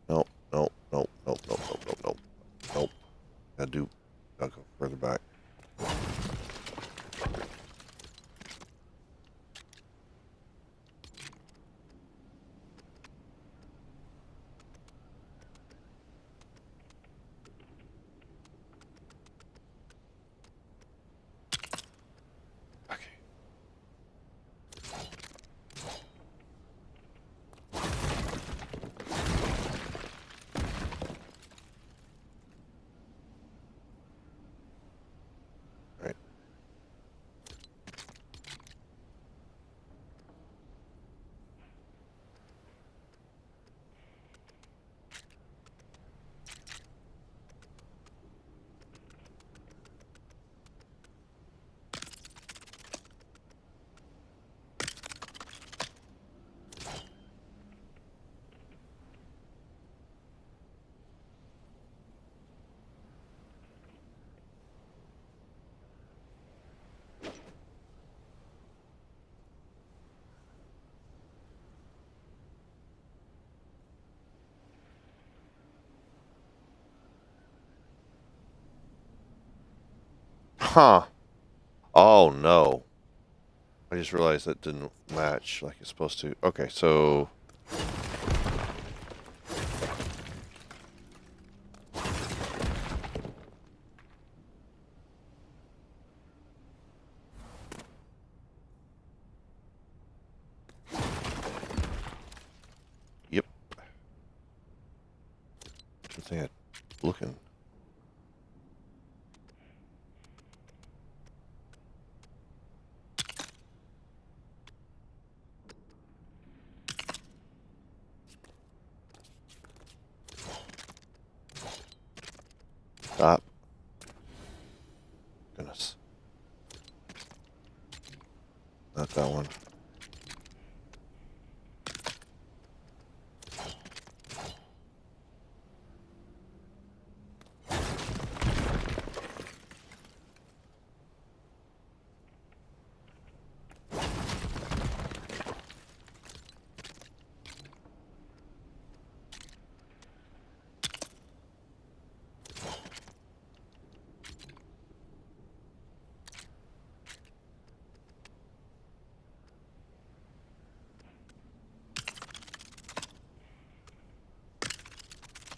Nope. Nope. Nope. Nope. Nope. Nope. Nope. Nope. Nope. Gotta do. Gotta go further back. Okay. All right. Huh. Oh no. I just realized that didn't match like it's supposed to. Okay, so yep. Good thing I'm looking. Stop. Goodness. Not that one.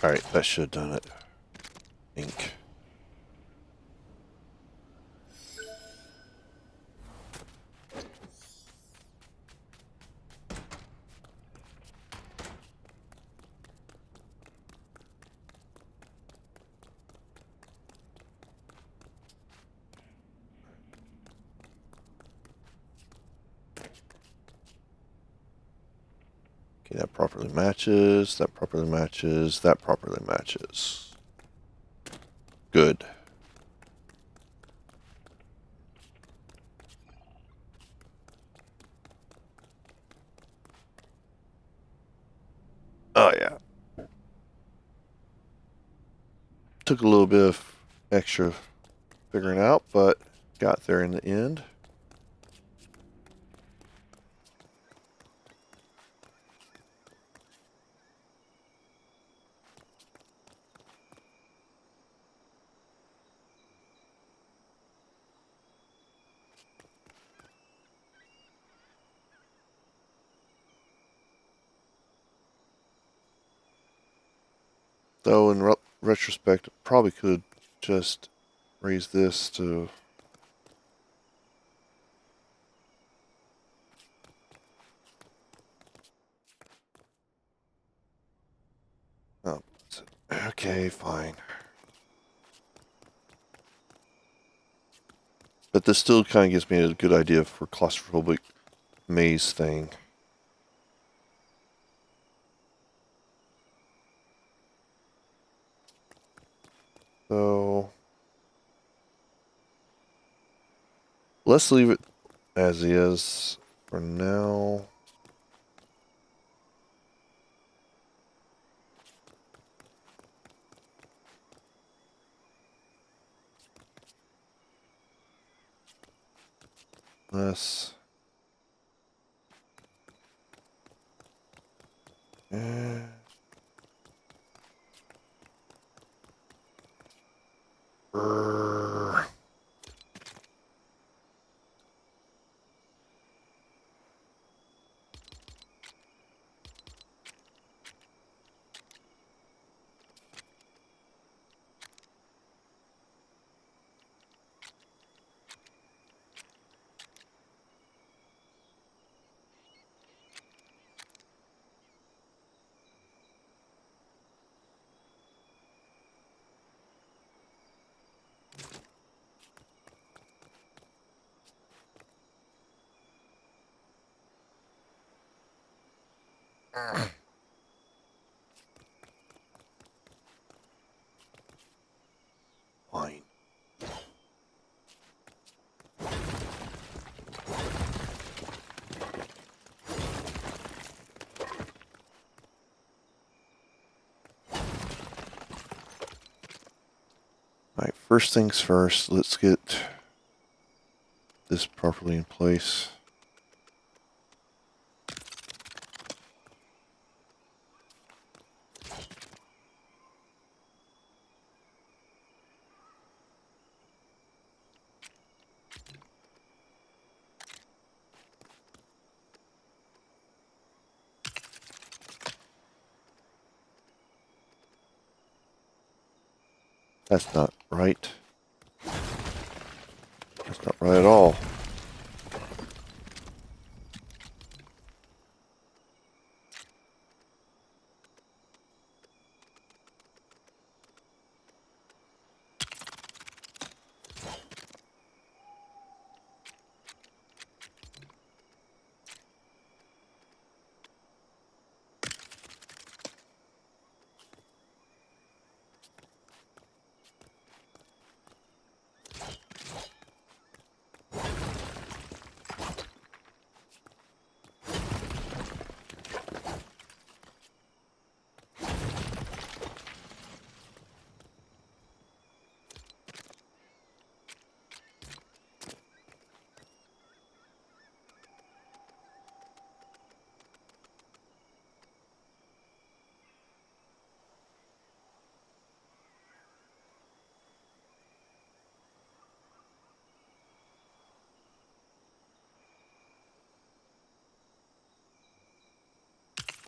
Alright, that should have done it. Ink. Okay, that properly matches, that properly matches, that properly matches. Good. Oh yeah. Took a little bit of extra figuring out, but got there in the end. Though in retrospect, probably could just raise this to... Oh, okay, fine. But this still kind of gives me a good idea for claustrophobic maze thing. So let's leave it as is for now. Let's... Fine. Alright, first things first, let's get this properly in place. That's not right. That's not right at all.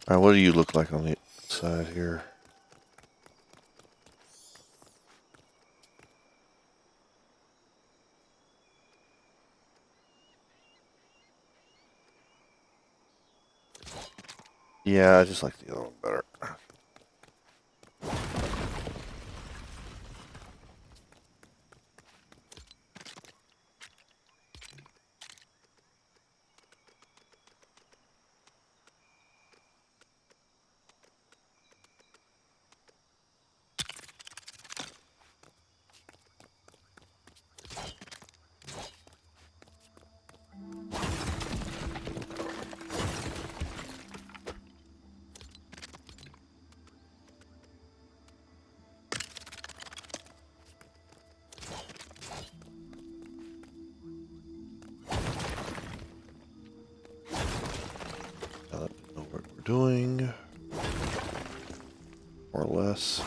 Alright, what do you look like on the side here? Yeah, I just like the other one better. Now that we know what we're doing, more or less.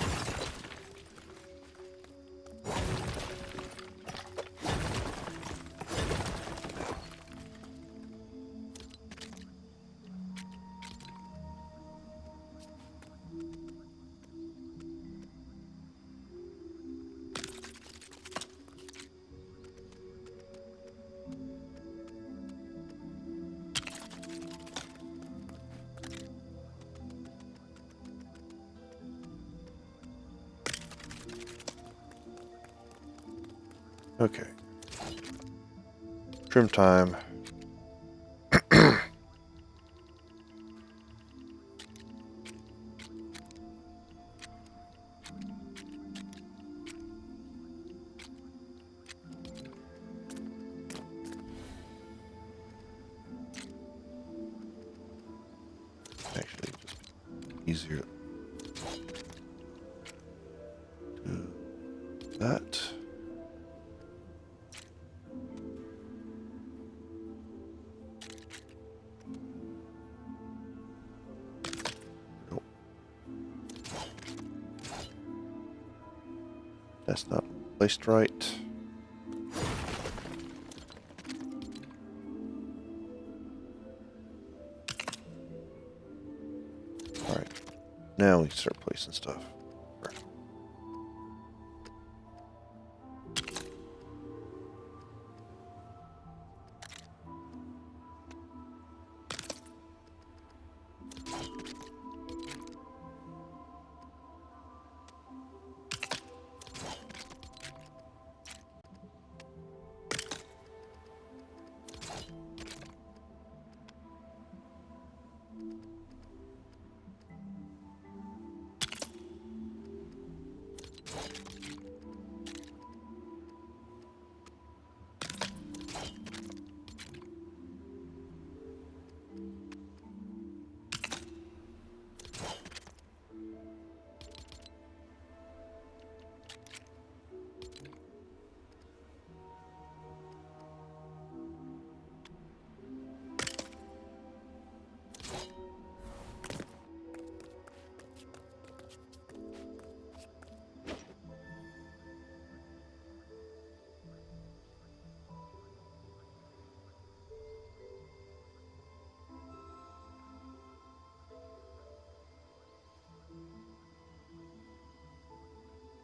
Okay. Trim time. Actually, just easier to do that. Nope. That's not placed right. All right. Now we can start placing stuff.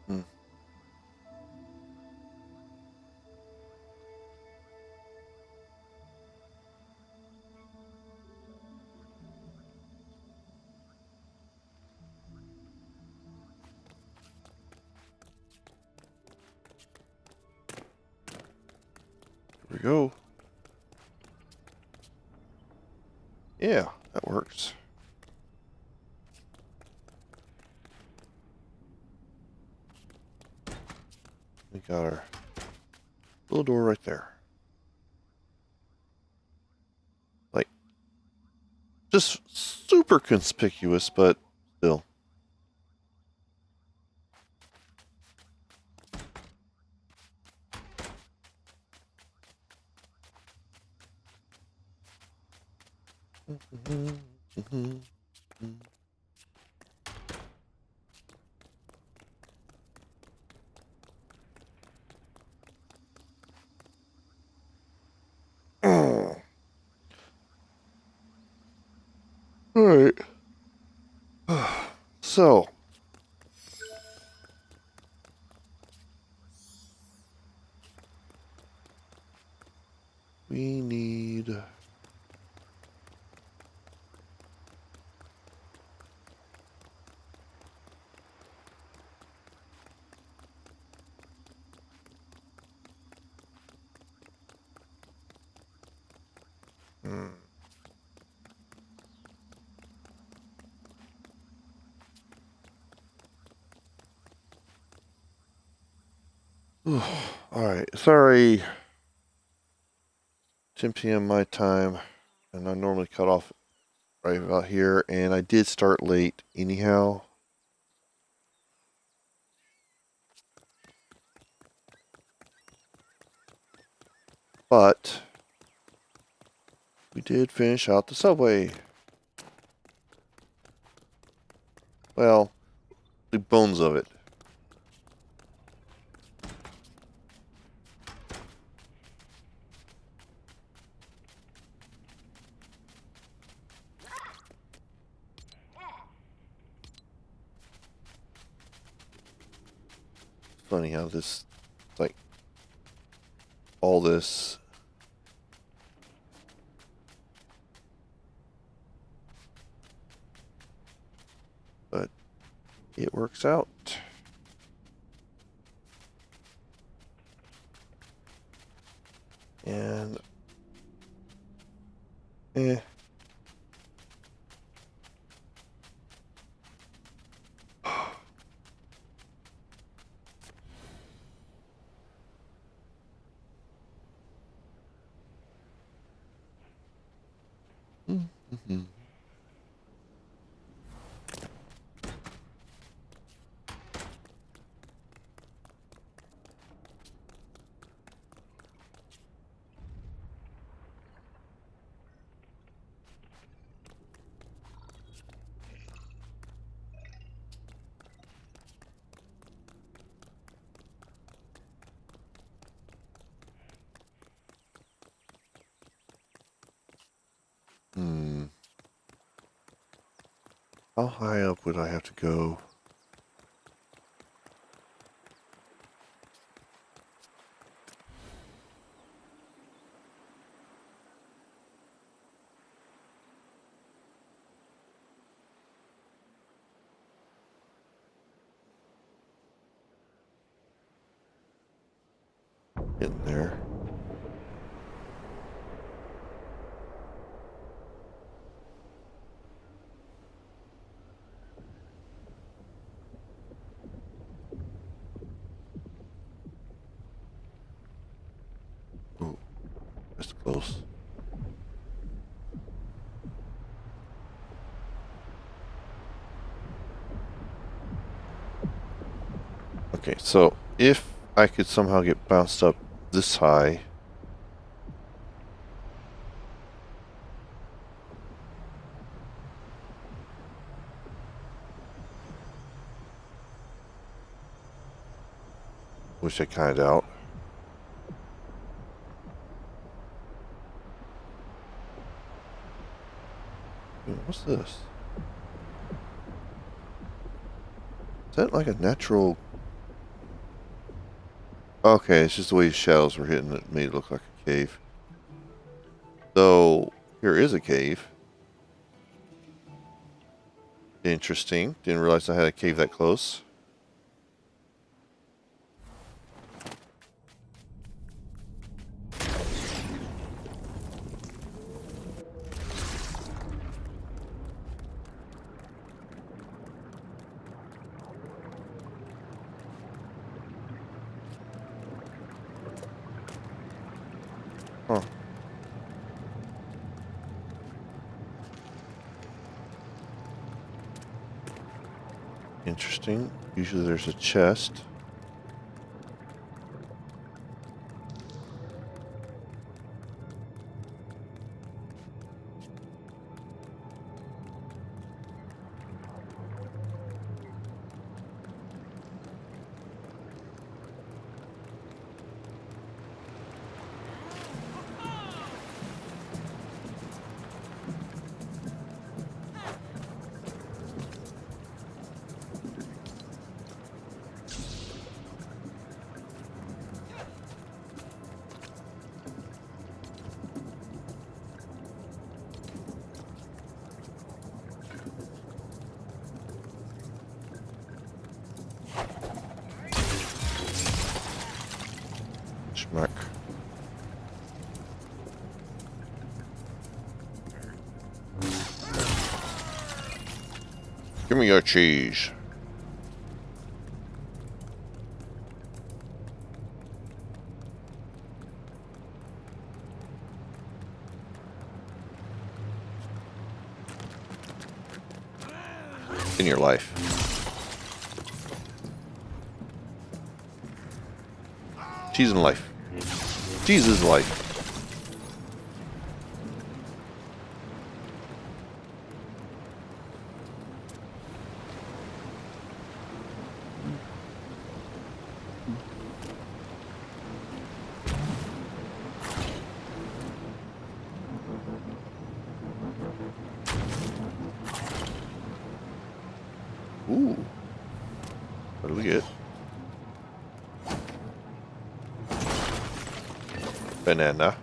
Hmm. Here we go. Yeah, that works. We got our little door right there. Like, just super conspicuous, but still. All right. So, we need Hmm. Alright, sorry. 10 p.m. my time, and I normally cut off right about here, and I did start late anyhow. But we did finish out the subway. Well, the bones of it. Funny how this, like, all this. But it works out. And mm-hmm. How high up would I have to go? Getting there. Ooh, that's close. Okay, so if I could somehow get bounced up this high. Which I kind of doubt. What's this? Is that like a natural... Okay, it's just the way the shadows were hitting it made it look like a cave. So, here is a cave. Interesting. Didn't realize I had a cave that close. Huh. Interesting. Usually there's a chest. Schmuck. Give me your cheese. In your life. Cheese in life. Cheese is life. Ooh. What do we get? Banana.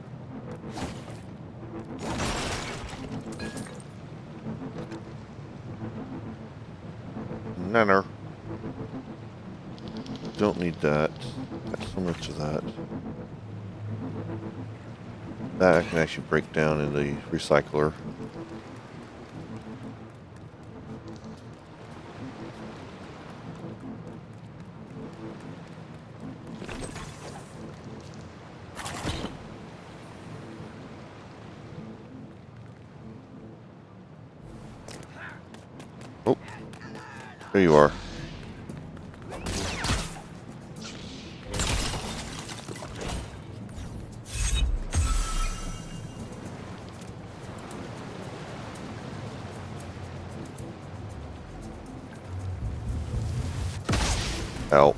Nanner. Don't need that. Got so much of that. That I can actually break down in the recycler. Oh, there you are. Ow.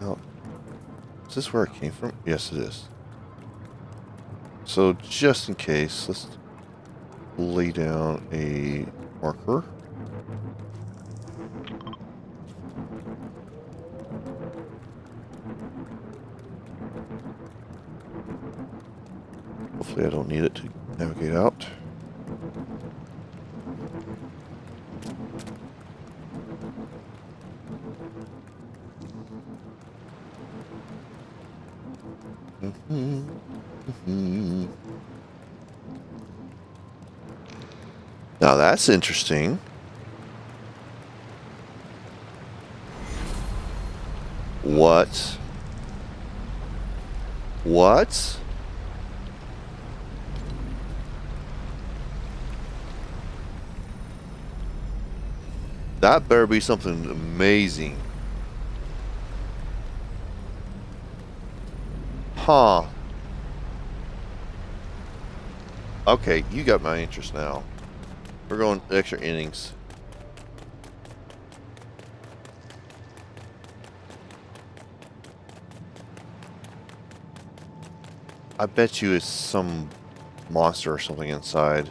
Ow. Is this where it came from? Yes, it is. So just in case, let's lay down a marker. Hopefully I don't need it to navigate out. Now that's interesting. What? What? That better be something amazing. Huh. Okay, you got my interest now. We're going extra innings. I bet you it's some monster or something inside.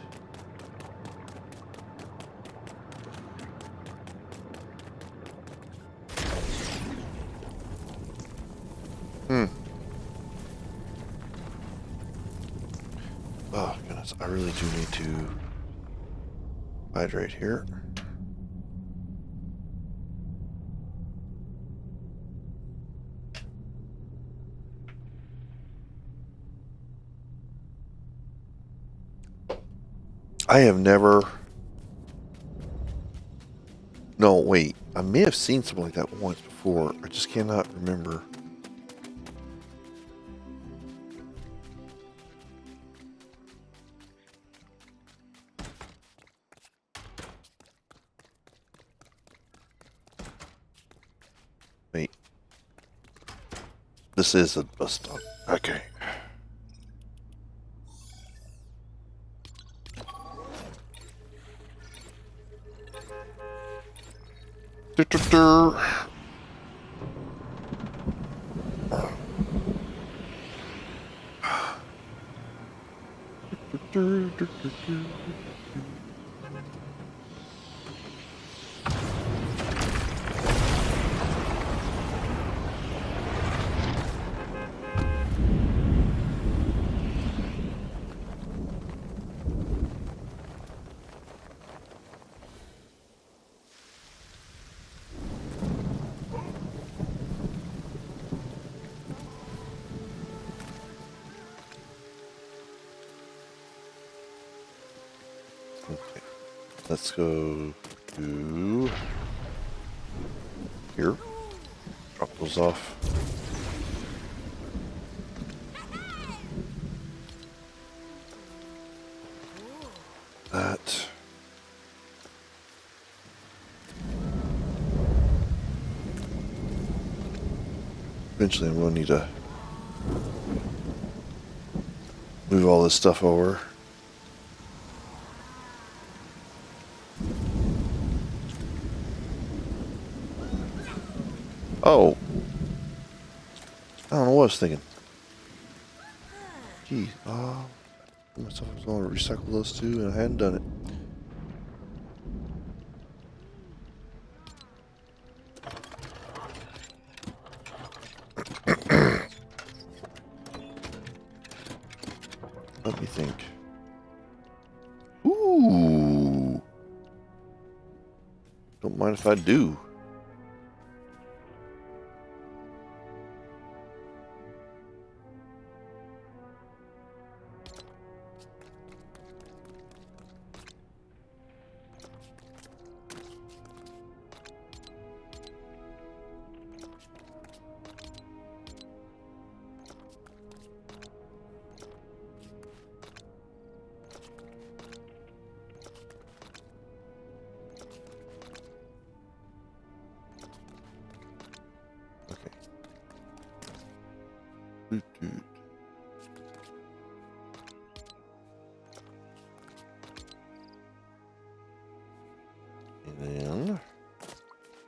Oh, goodness. I really do need to hydrate here. I have never... No, wait. I may have seen something like that once before. I just cannot remember. Wait. This is a bus stop. Okay. Let's go to here. Drop those off. That. Eventually I'm going to need to move all this stuff over. Oh. I don't know what I was thinking. Gee, myself was going to recycle those two and I hadn't done it. Let me think. Ooh. Don't mind if I do.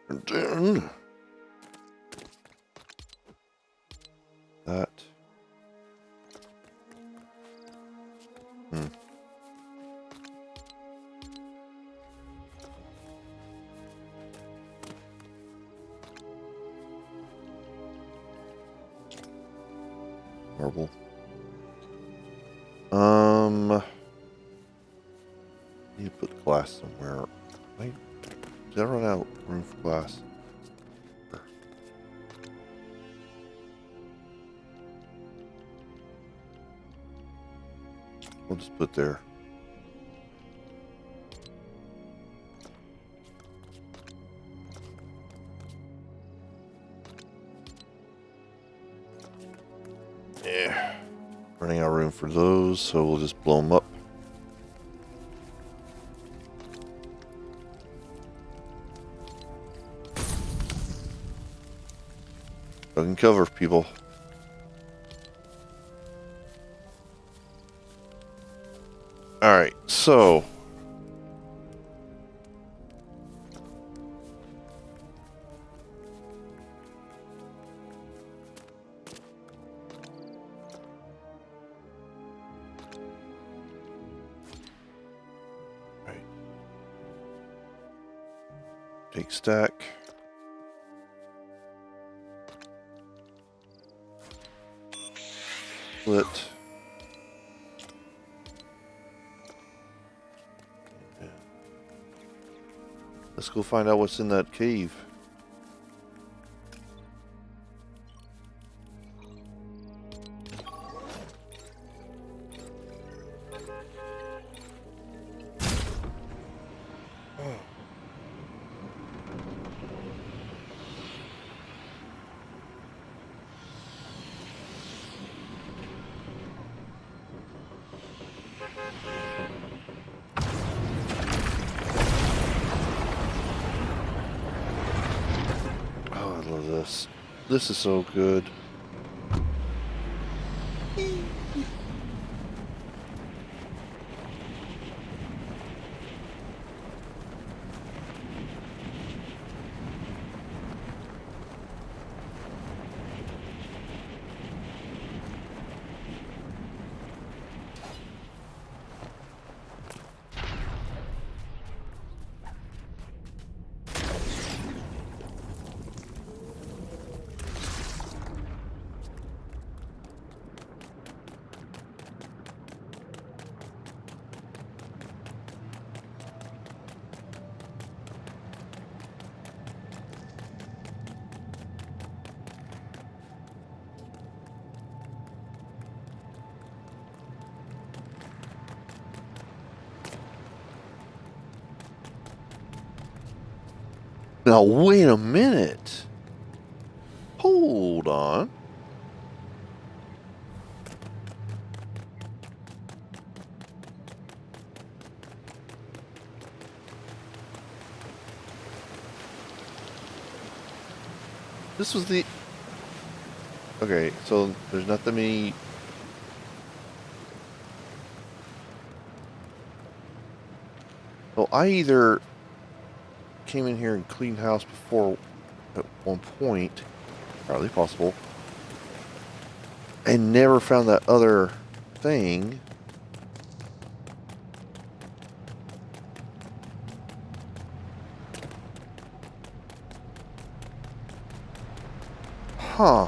And then that. Marble. Need to put glass somewhere. Wait, did I run out of room for glass? We'll just put there. Yeah. Running out of room for those, so we'll just blow them up. I can cover people. Alright, so right. Take stack. Split. Let's go find out what's in that cave. This is so good. Now, wait a minute. Hold on. This was the... Okay, so there's not that many... Well, I either came in here and cleaned house before at one point, probably possible, and never found that other thing. Huh.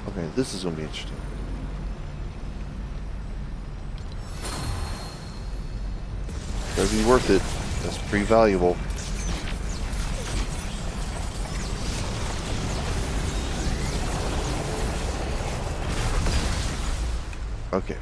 Okay, this is going to be interesting. Gotta be worth it. That's pretty valuable. Okay.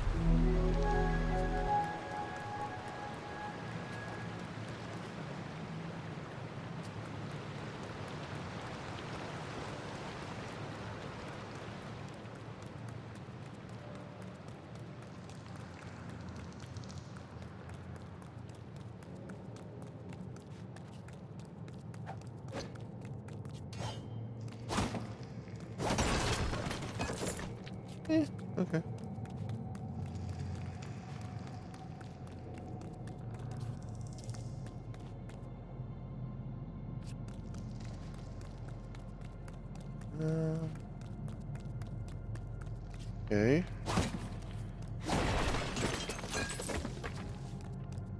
Okay. Okay.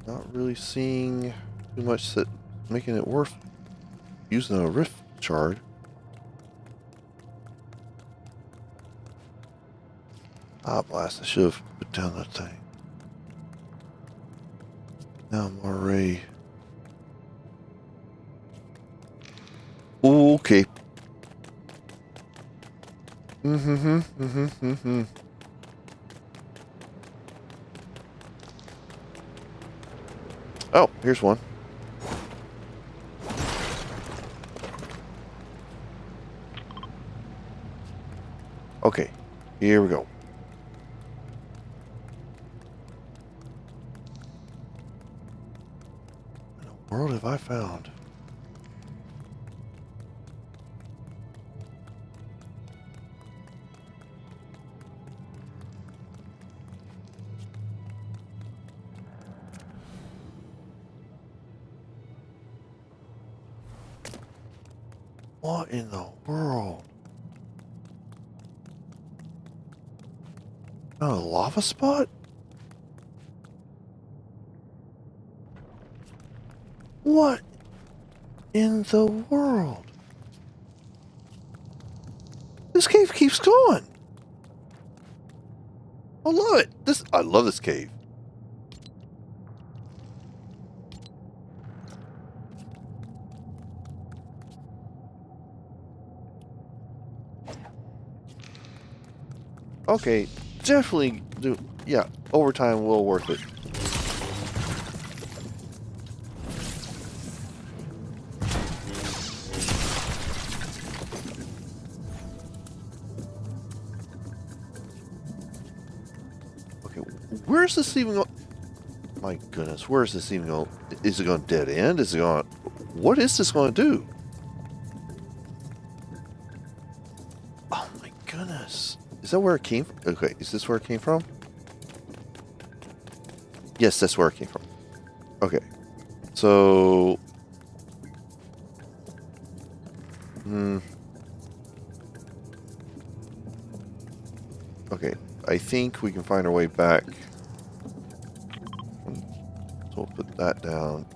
Not really seeing too much that making it worth using a rift shard. Ah, blast! I should have put down that thing. Now I'm already. Ooh, okay. Oh, here's one. Okay, here we go. What in the world have I found? What in the world? A lava spot? What in the world? This cave keeps going. I love it. I love this cave. Okay, definitely do. Yeah, overtime will worth it. Okay, where's this even going? My goodness, where is this even going? Is it going to dead end? Is it going? What is this going to do? Oh my goodness. Is that where it came from? Okay, is this where it came from? Yes, that's where it came from. Okay. So... Okay, I think we can find our way back. So we'll put that down.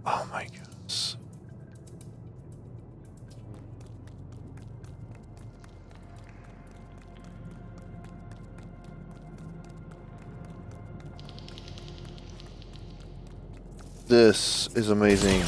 Oh my goodness. This is amazing.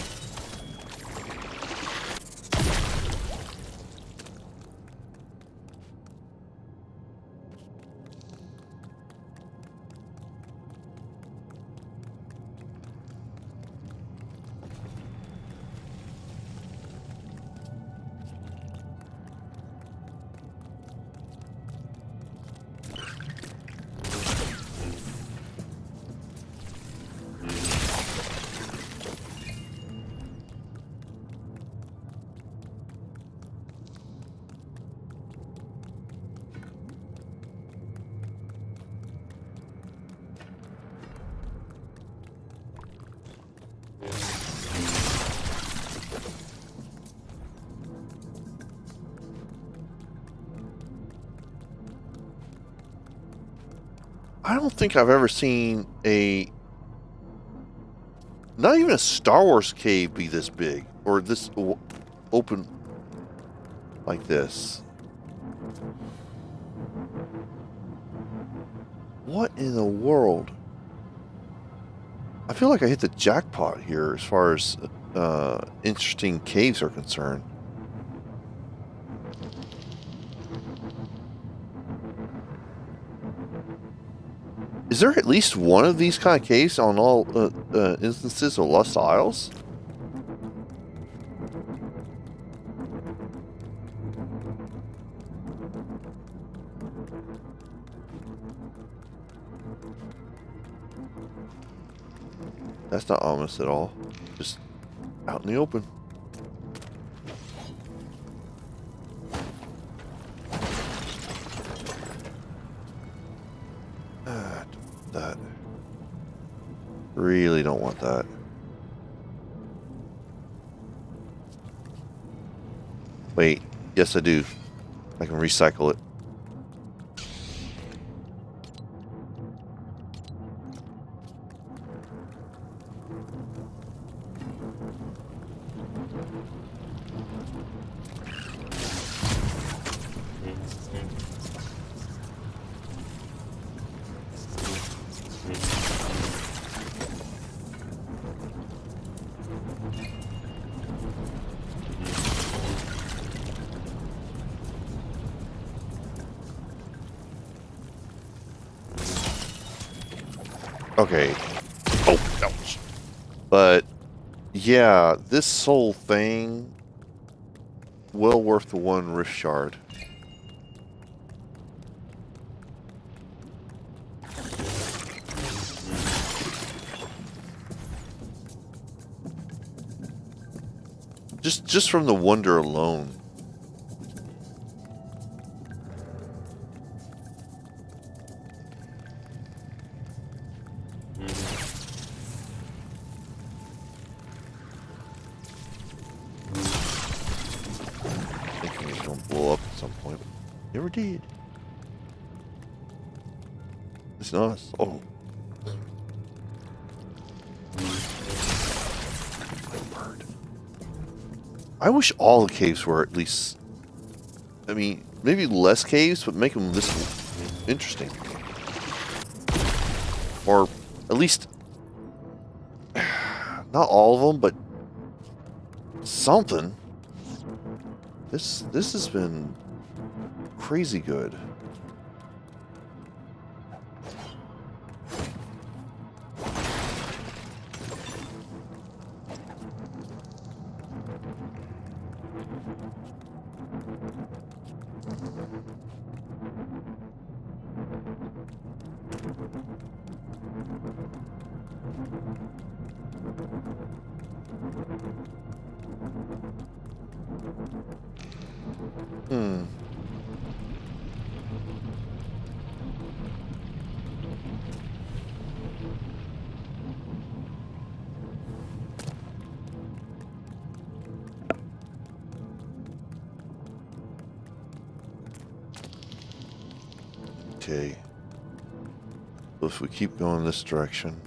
I don't think I've ever seen not even a Star Wars cave be this big or this open like this. What in the world? I feel like I hit the jackpot here as far as interesting caves are concerned. Is there at least one of these kind of caves on all instances of Lost Isles? That's not ominous at all. Just out in the open. That. Really don't want that. Wait, yes I do. I can recycle it. Okay. Oh, ouch. But, yeah, this whole thing, well worth the one rift shard. Just from the wonder alone. Thinking it's gonna blow up at some point. Never did. It's not. Oh. Bird. I wish all the caves were at least. I mean, maybe less caves, but make them this interesting. Or at least not all of them, but something. This has been crazy good. Okay. So if we keep going this direction.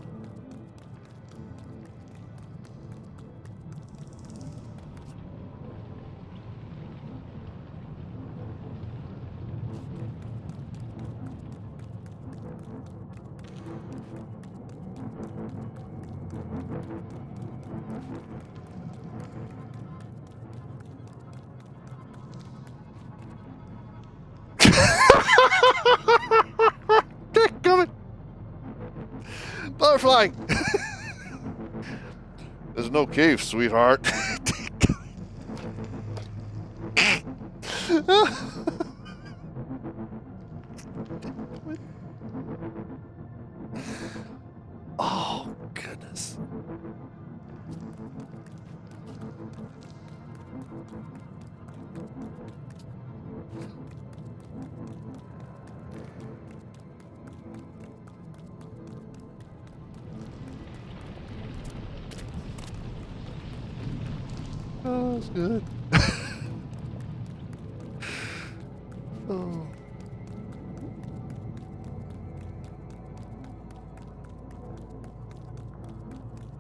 there's no cave, sweetheart. Oh, goodness. Oh, that's good. Oh.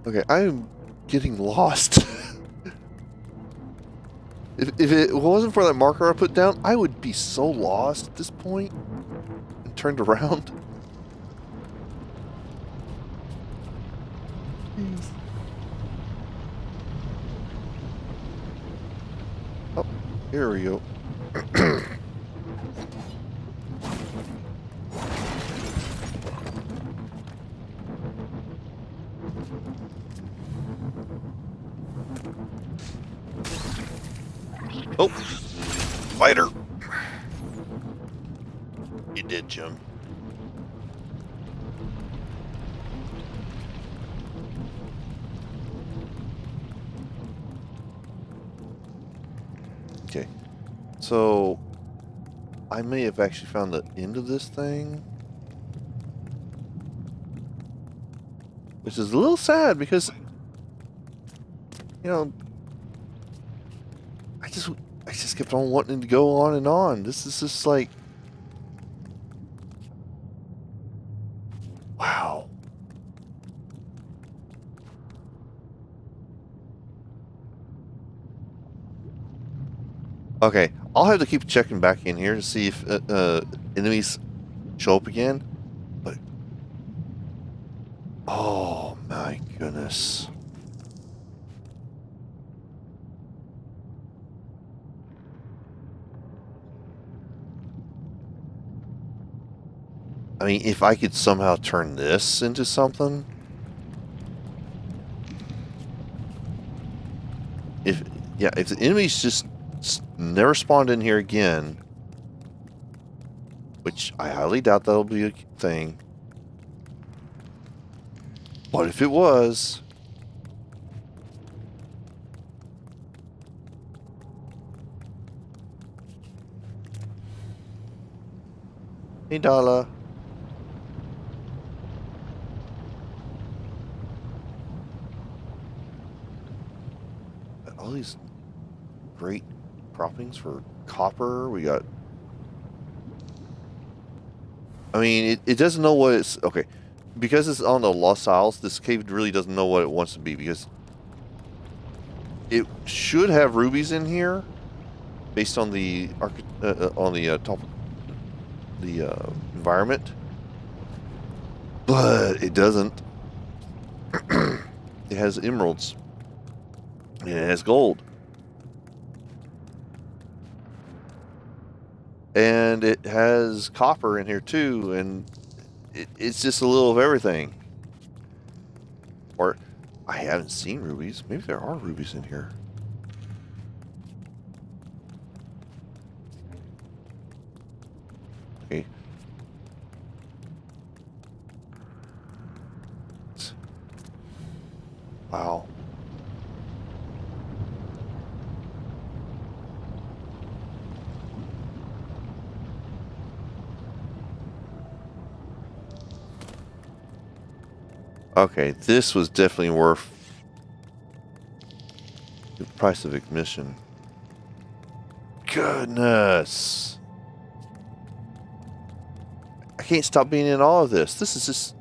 Okay, I am getting lost. If it wasn't for that marker I put down, I would be so lost at this point and turned around. Jeez. Oh, here we go. Oh, spider. You did, Jim. Okay, so I may have actually found the end of this thing, which is a little sad because, you know, I just kept on wanting to go on and on. This is just like, wow. Okay, I'll have to keep checking back in here to see if enemies show up again. But oh my goodness. I mean, if I could somehow turn this into something. If the enemies just never spawned in here again, which I highly doubt that'll be a thing. But if it was, hey Dala. All these great croppings for copper. We got. I mean, it doesn't know what it's. Okay. Because it's on the Lost Isles, this cave really doesn't know what it wants to be because it should have rubies in here based on the top of the environment, but it doesn't. It has emeralds. And it has gold. And it has copper in here too, and it's just a little of everything. Or I haven't seen rubies. Maybe there are rubies in here. Okay. Wow. Okay, this was definitely worth the price of admission. Goodness. I can't stop being in awe of this. This is just...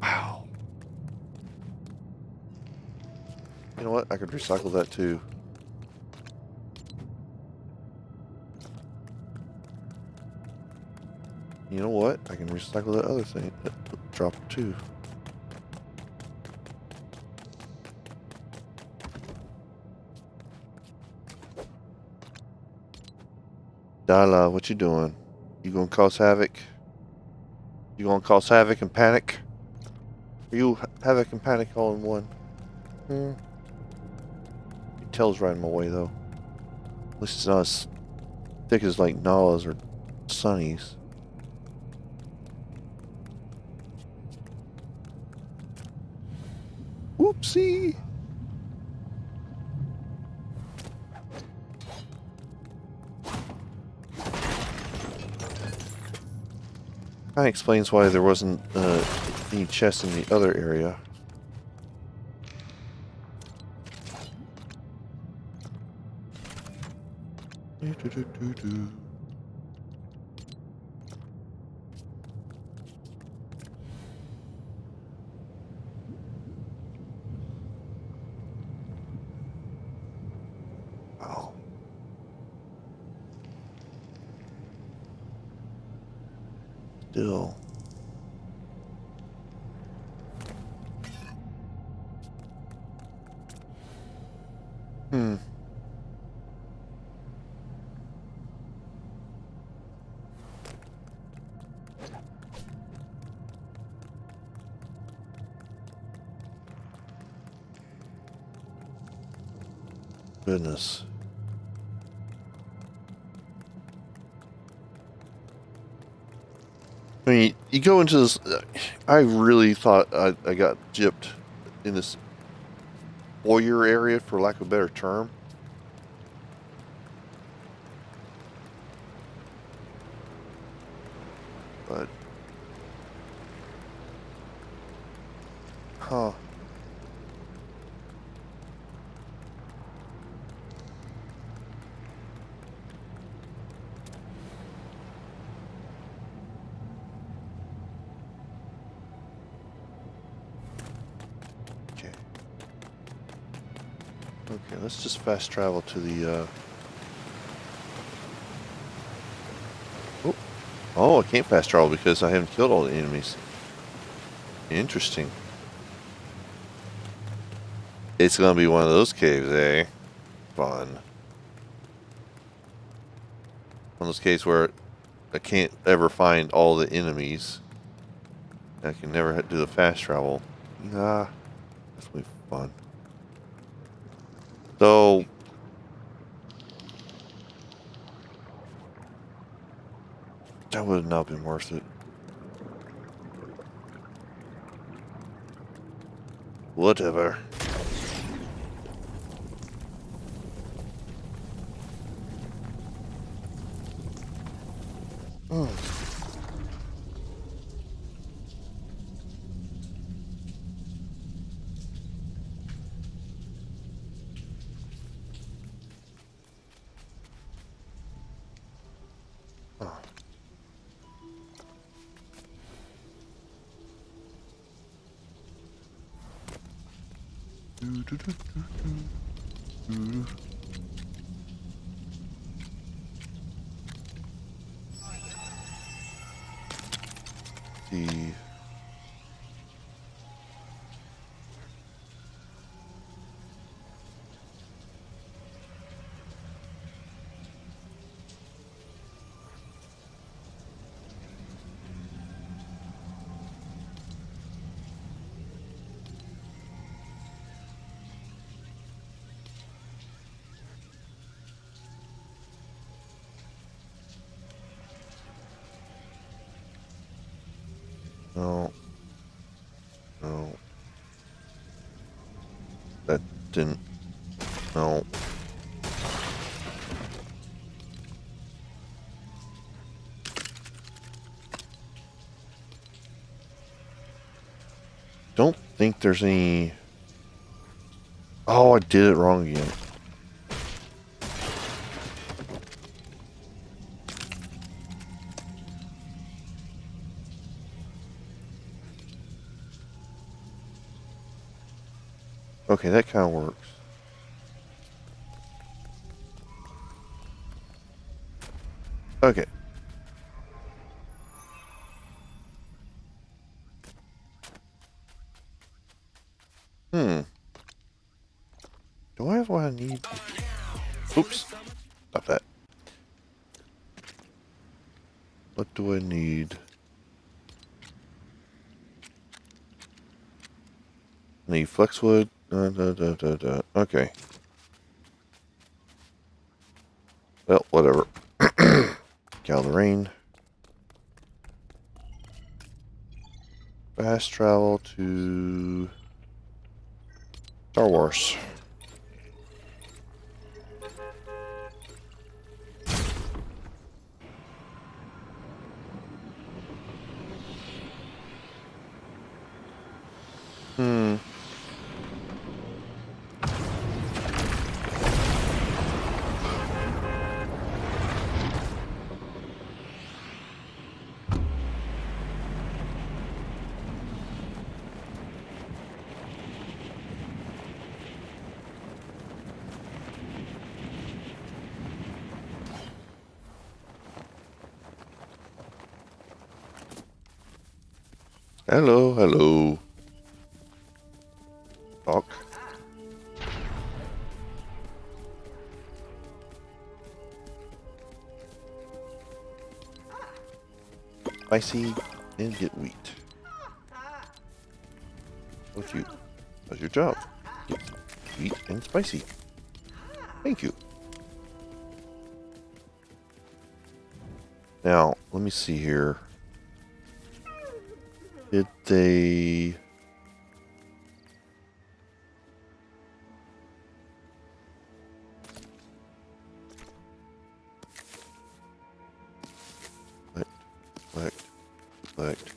Wow. You know what? I could recycle that too. You know what? I can recycle that other thing. Drop it too. Dala, what you doing? You gonna cause havoc? You gonna cause havoc and panic? Are you havoc and panic all in one? Hmm. Your tail's right in my way though. At least it's not as thick as like Nala's or Sunny's. Whoopsie! That explains why there wasn't any chests in the other area. Wow. Still. Hmm. Goodness. I mean, you go into this. I really thought I got gypped in this foyer area, for lack of a better term. But. Huh. Okay, let's just fast travel to the, Oh. Oh, I can't fast travel because I haven't killed all the enemies. Interesting. It's gonna be one of those caves, eh? Fun. One of those caves where I can't ever find all the enemies. I can never do the fast travel. Yeah, that's gonna be fun. So, that would have not been worth it. Whatever. Oh. Oh. See. No. No. That didn't. No. Don't think there's any. Oh, I did it wrong again. Okay, that kind of works. Okay. Hmm. Do I have what I need? Oops. Stop that. What do I need? Need flexwood. Okay. Well, whatever. Get out of the rain. Fast travel to Star Wars. Hello, hello. Talk. Spicy and get wheat. What's you? How's your job? Get wheat and spicy. Thank you. Now, let me see here. Did they... Collect.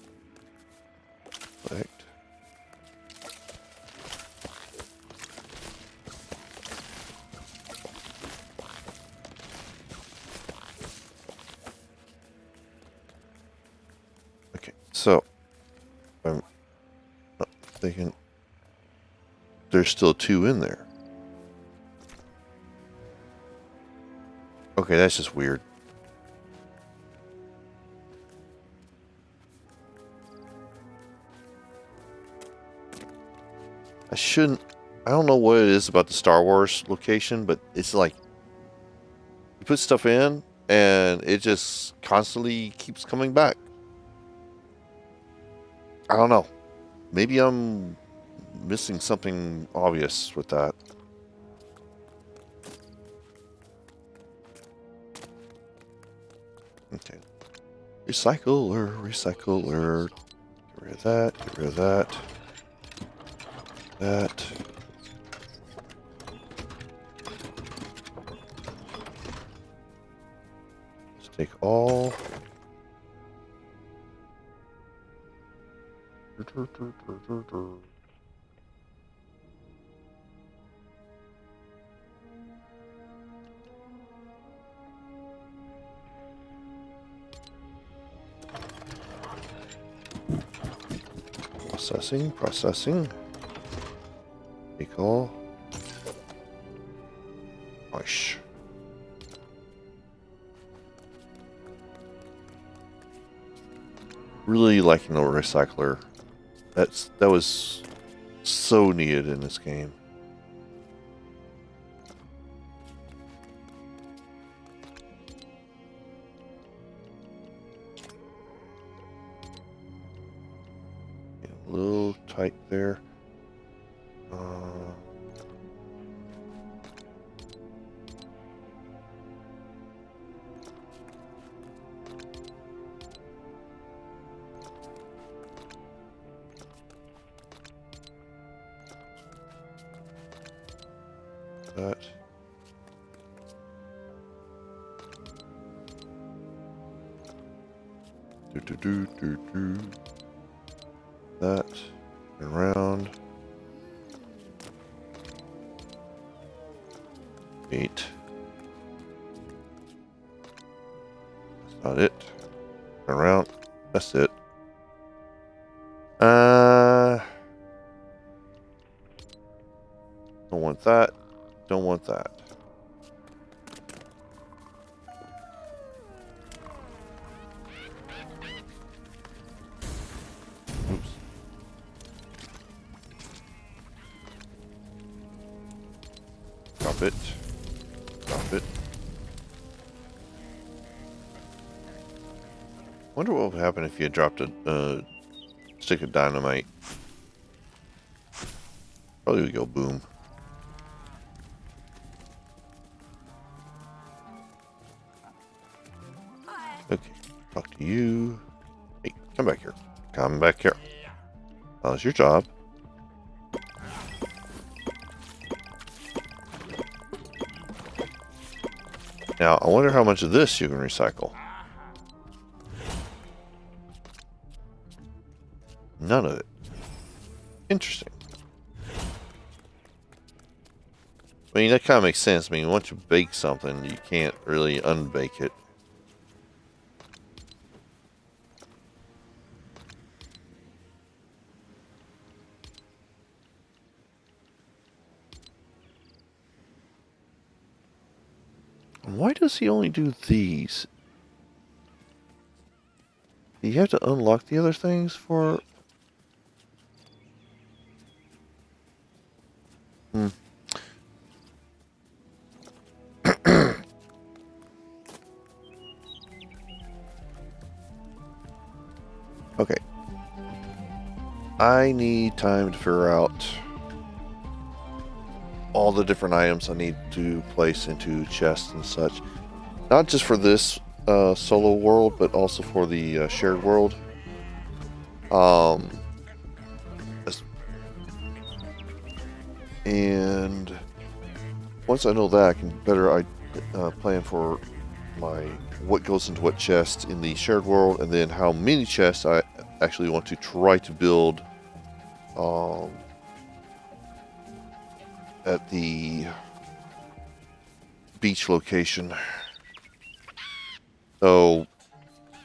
Okay, so I'm not thinking there's still 2 in there. Okay, that's just weird. I don't know what it is about the Star Wars location, but it's like you put stuff in and it just constantly keeps coming back. I don't know. Maybe I'm missing something obvious with that. Okay. Recycler. Get rid of that. That. Let's take all. Processing. Take all. Nice. Really liking the recycler. That was so needed in this game. A little tight there. That. That. And round. 8. That's not it. Around. That's it. Don't want that. Don't want that. Oops. Drop it. Drop it. Wonder what would happen if you dropped a stick of dynamite. Probably would go boom. Okay, talk to you. Hey, come back here. Come back here. How's your job? Now, I wonder how much of this you can recycle. None of it. Interesting. I mean, that kind of makes sense. I mean, once you bake something, you can't really unbake it. Why does he only do these? Do you have to unlock the other things for... Okay. I need time to figure out all the different items I need to place into chests and such. Not just for this solo world, but also for the shared world. And once I know that, I can better plan for what goes into what chest in the shared world, and then how many chests I actually want to try to build at the beach location. So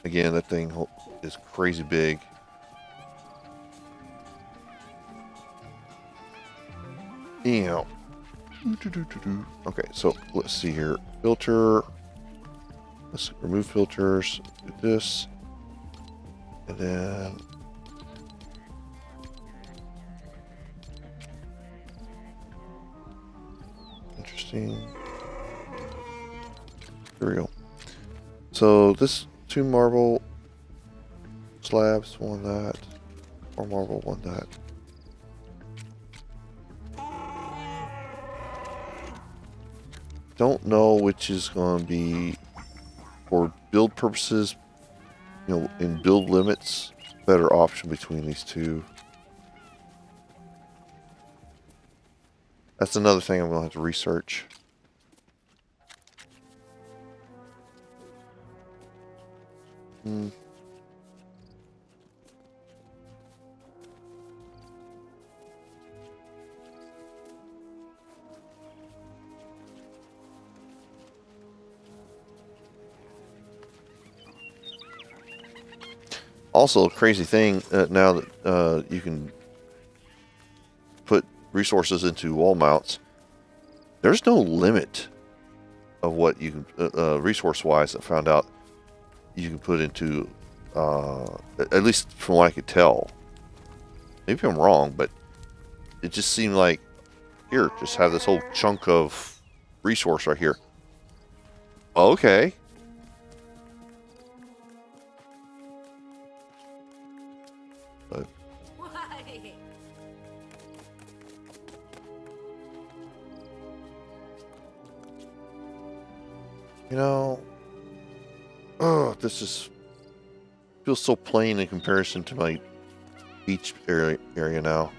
again, that thing is crazy big. Yeah. Okay, so let's see here. Filter. Let's remove filters. Do this. And then interesting. Here we go. So this 2 marble slabs, 1 that, 4 marble, 1 that. Don't know which is going to be, for build purposes, you know, in build limits, better option between these two. That's another thing I'm going to have to research. Also, a crazy thing now that you can put resources into wall mounts, there's no limit of what you can, resource-wise, I found out you can put into, at least from what I could tell. Maybe I'm wrong, but it just seemed like, here, just have this whole chunk of resource right here. Okay. But you know, oh, this is feels so plain in comparison to my beach area now.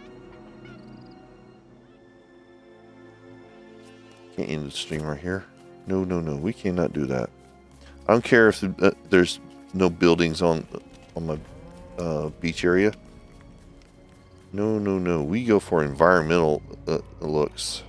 Can't end the stream right here. No, no, no. We cannot do that. I don't care if there's no buildings on my beach area. No, no, no. We go for environmental looks.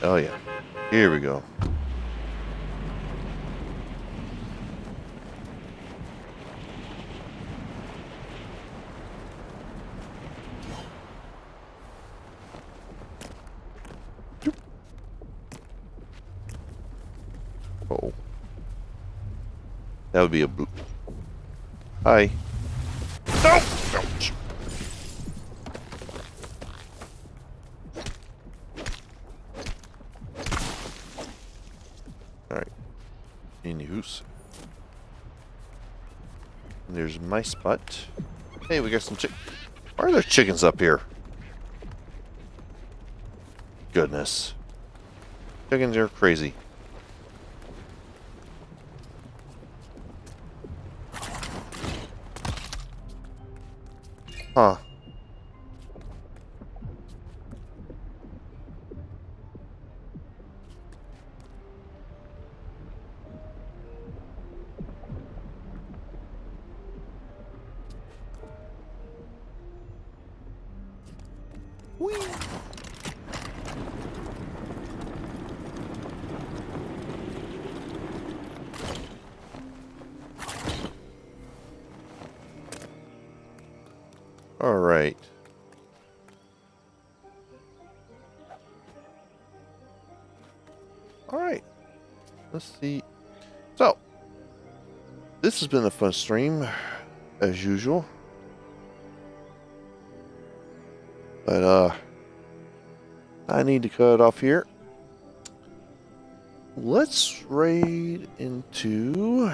Oh yeah, here we go. That would be a boot. Hi. No! Ouch. Alright. Anywho's. And there's my spot. Hey, we got some chick. Why are there chickens up here? Goodness. Chickens are crazy. Huh. Whee! All right. All right. Let's see. So, this has been a fun stream, as usual. But, I need to cut it off here. Let's raid into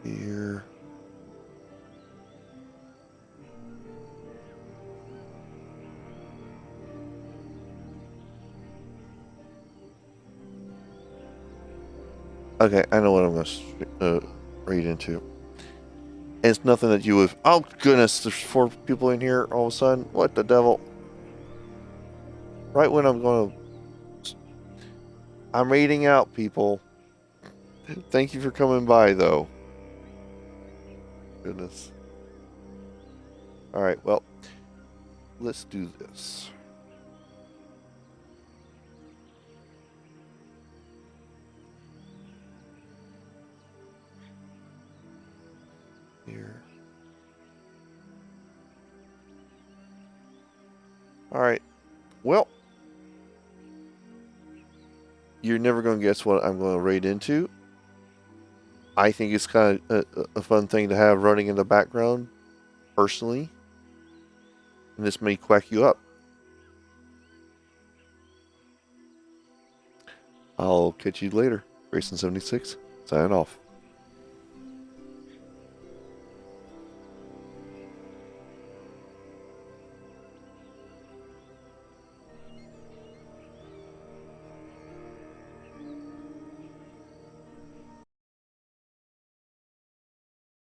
here. Okay, I know what I'm going to raid into. And it's nothing that you would... Oh, goodness, there's 4 people in here all of a sudden. What the devil? Right when I'm going to... I'm raiding out, people. Thank you for coming by, though. Goodness. Alright, well, let's do this. Here. Alright. Well, you're never going to guess what I'm going to raid into. I think it's kind of a fun thing to have running in the background, personally. And this may quack you up. I'll catch you later. Grayson76, signing off.